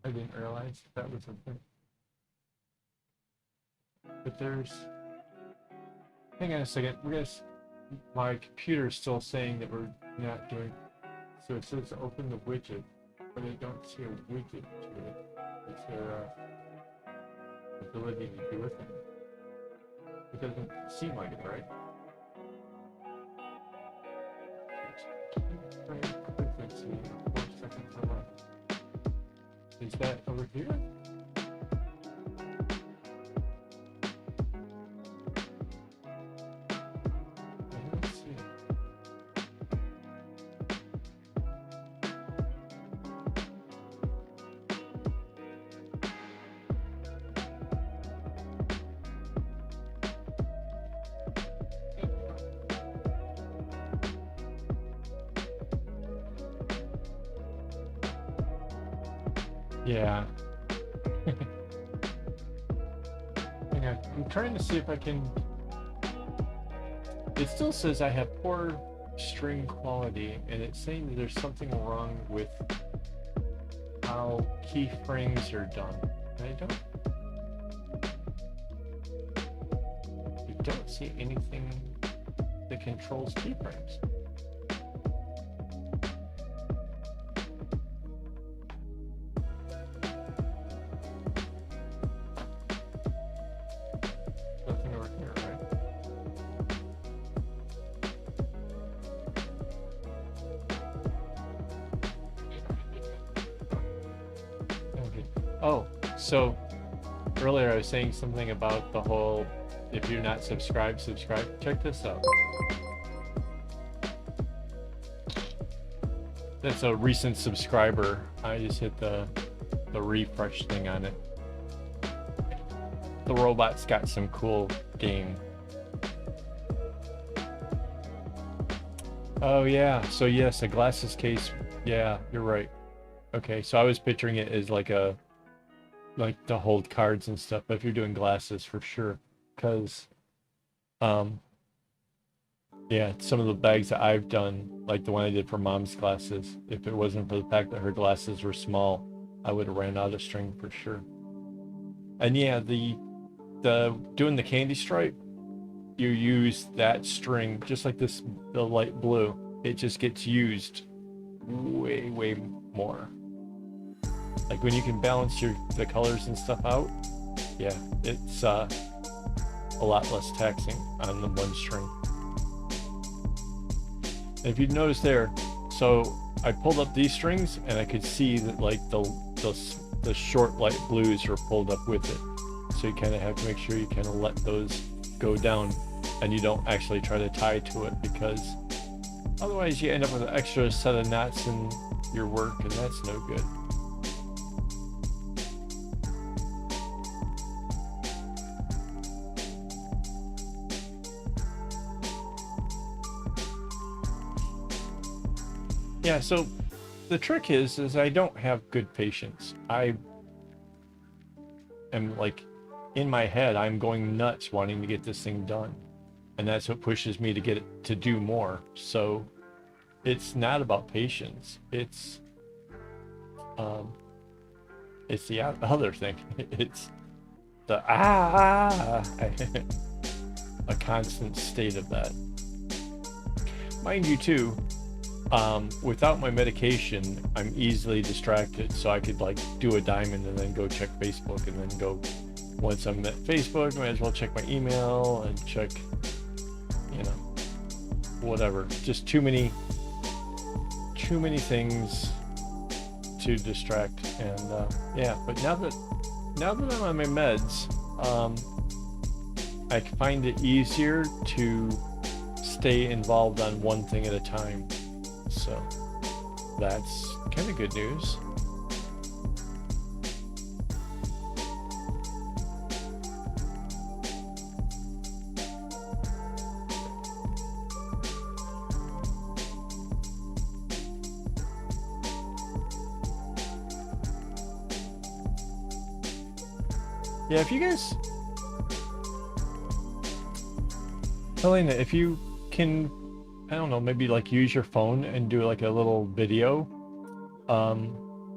I didn't realize that was a thing. But there's. Hang on a second. My computer's still saying that we're not doing. So it says open the widget, but I don't see a widget to it. Is there a ability to do it? It doesn't seem like it, right? Frequency, 4 seconds away. Is that over here? I don't see it. Yeah. Hang on. I'm trying to see if I can. It still says I have poor string quality, and it's saying that there's something wrong with how keyframes are done. And I don't see anything that controls keyframes. Nothing over here, right? Okay. Oh, so earlier I was saying something about the whole if you're not subscribed, subscribe. Check this out. That's a recent subscriber. I just hit the refresh thing on it. The robot's got some cool game. Oh yeah, so yes, a glasses case. Yeah, you're right. Okay, so I was picturing it as like to hold cards and stuff, but if you're doing glasses for sure. Because yeah, some of the bags that I've done, like the one I did for mom's glasses, if it wasn't for the fact that her glasses were small, I would have ran out of string for sure. And yeah, the doing the candy stripe, you use that string just like this, the light blue. It just gets used way more. Like when you can balance the colors and stuff out, yeah, it's a lot less taxing on the one string. And if you notice there, so I pulled up these strings and I could see that like the short light blues are pulled up with it. So you kind of have to make sure you kind of let those go down and you don't actually try to tie to it, because otherwise you end up with an extra set of knots in your work, and that's no good. Yeah, so the trick is I don't have good patience. I am like, in my head, I'm going nuts wanting to get this thing done. And that's what pushes me to get it to do more. So it's not about patience. It's the other thing. It's the a constant state of that. Mind you too, without my medication, I'm easily distracted. So I could like do a diamond and then go check Facebook, and then go, once I'm at Facebook, I might as well check my email and check, you know, whatever. Just too many things to distract. And yeah, but now that I'm on my meds, I find it easier to stay involved on one thing at a time. So that's kind of good news. Yeah, if you guys, Helena, if you can, I don't know, maybe like use your phone and do like a little video,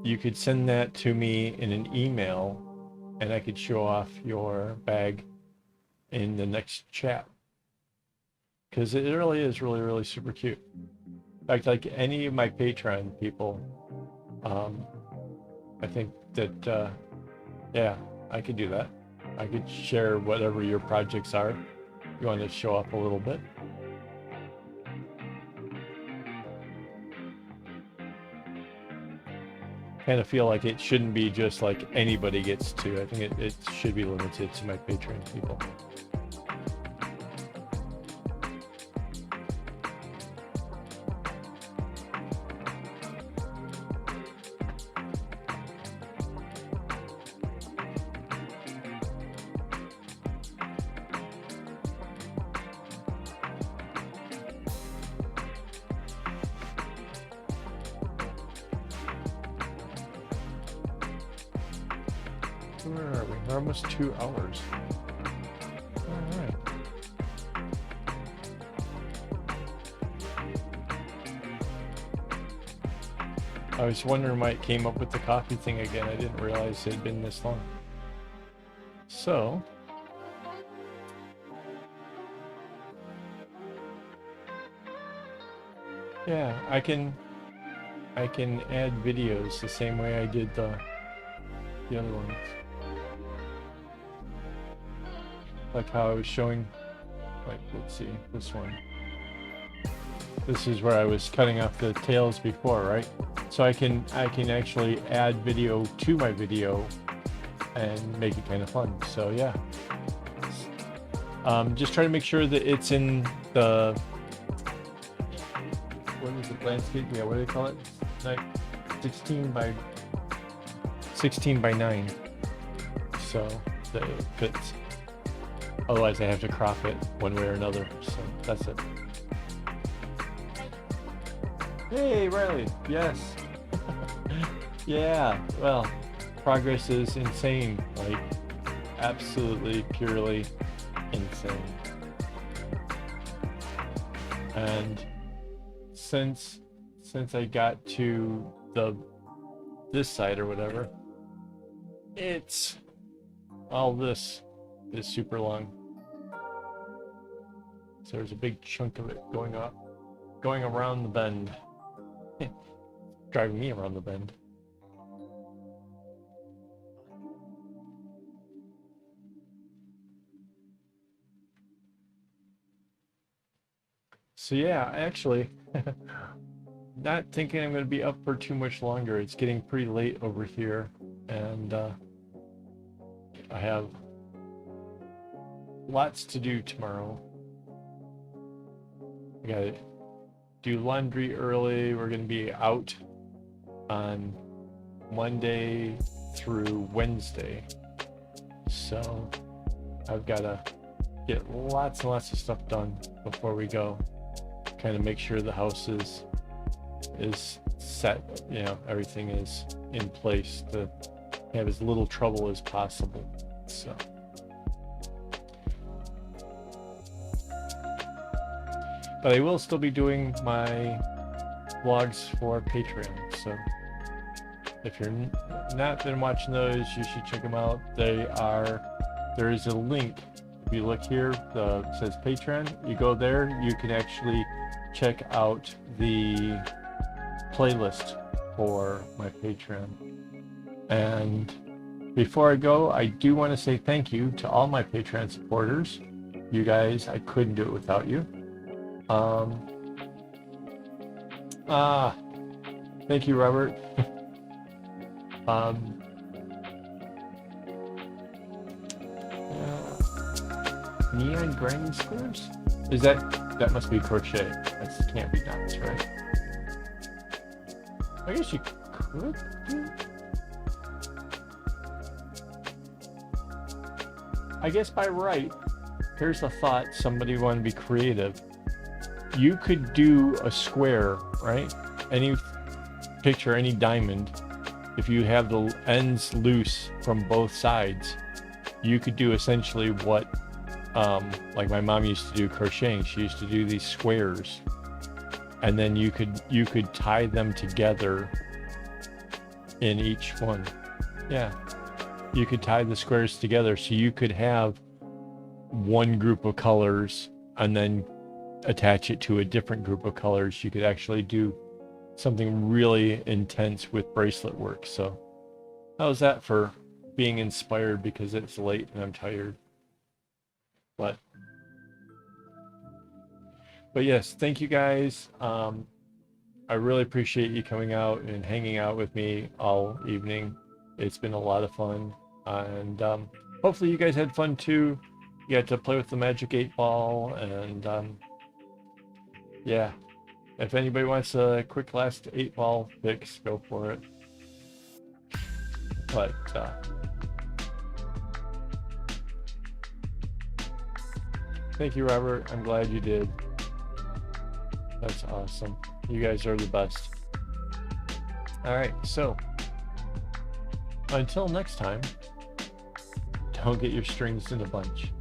you could send that to me in an email, and I could show off your bag in the next chat. Because it really is really, really super cute. In fact, like any of my Patreon people, I think that, yeah, I could do that. I could share whatever your projects are. You want to show off a little bit. Kind of feel like it shouldn't be just like anybody gets to. I think it should be limited to my Patreon people. Where are we? We're almost 2 hours. All right. I was wondering why it came up with the coffee thing again. I didn't realize it had been this long. So, yeah, I can add videos the same way I did the other ones. Like how I was showing, like, let's see, this one. This is where I was cutting off the tails before, right? So I can actually add video to my video and make it kind of fun. So yeah. Just try to make sure that it's in the, what is it, landscape? Yeah, what do they call it? Like 16 by 9. So that it fits. Otherwise I have to crop it one way or another. So that's it. Hey, Riley. Yes. Yeah. Well, progress is insane. Like, absolutely, purely insane. And since I got to this side or whatever, it's all this is super long. So there's a big chunk of it going around the bend. Driving me around the bend. So yeah, actually, not thinking I'm going to be up for too much longer. It's getting pretty late over here, and I have lots to do tomorrow. I gotta do laundry early. We're going to be out on Monday through Wednesday, so I've got to get lots and lots of stuff done before we go. Kind of make sure the house is set, you know, everything is in place to have as little trouble as possible. So but I will still be doing my vlogs for Patreon, so if you're not been watching those, you should check them out. There is a link. If you look here, it says Patreon. You go there, you can actually check out the playlist for my Patreon. And before I go, I do want to say thank you to all my Patreon supporters. You guys, I couldn't do it without you. Thank you, Robert. Neon grinding squares? Is that must be crochet. That can't be knots, right? I guess you could do. I guess by right, here's the thought, somebody want to be creative. You could do a square, right? Any picture, any diamond, if you have the ends loose from both sides, you could do essentially what like my mom used to do crocheting. She used to do these squares, and then you could tie them together in each one. Yeah, you could tie the squares together, so you could have one group of colors and then attach it to a different group of colors. You could actually do something really intense with bracelet work. So how's that for being inspired, because it's late and I'm tired? But yes, thank you guys. I really appreciate you coming out and hanging out with me all evening. It's been a lot of fun, and hopefully you guys had fun too. You got to play with the magic 8-ball, and yeah, if anybody wants a quick last 8-ball fix, go for it. But thank you, Robert. I'm glad you did. That's awesome. You guys are the best. All right, so until next time, don't get your strings in a bunch.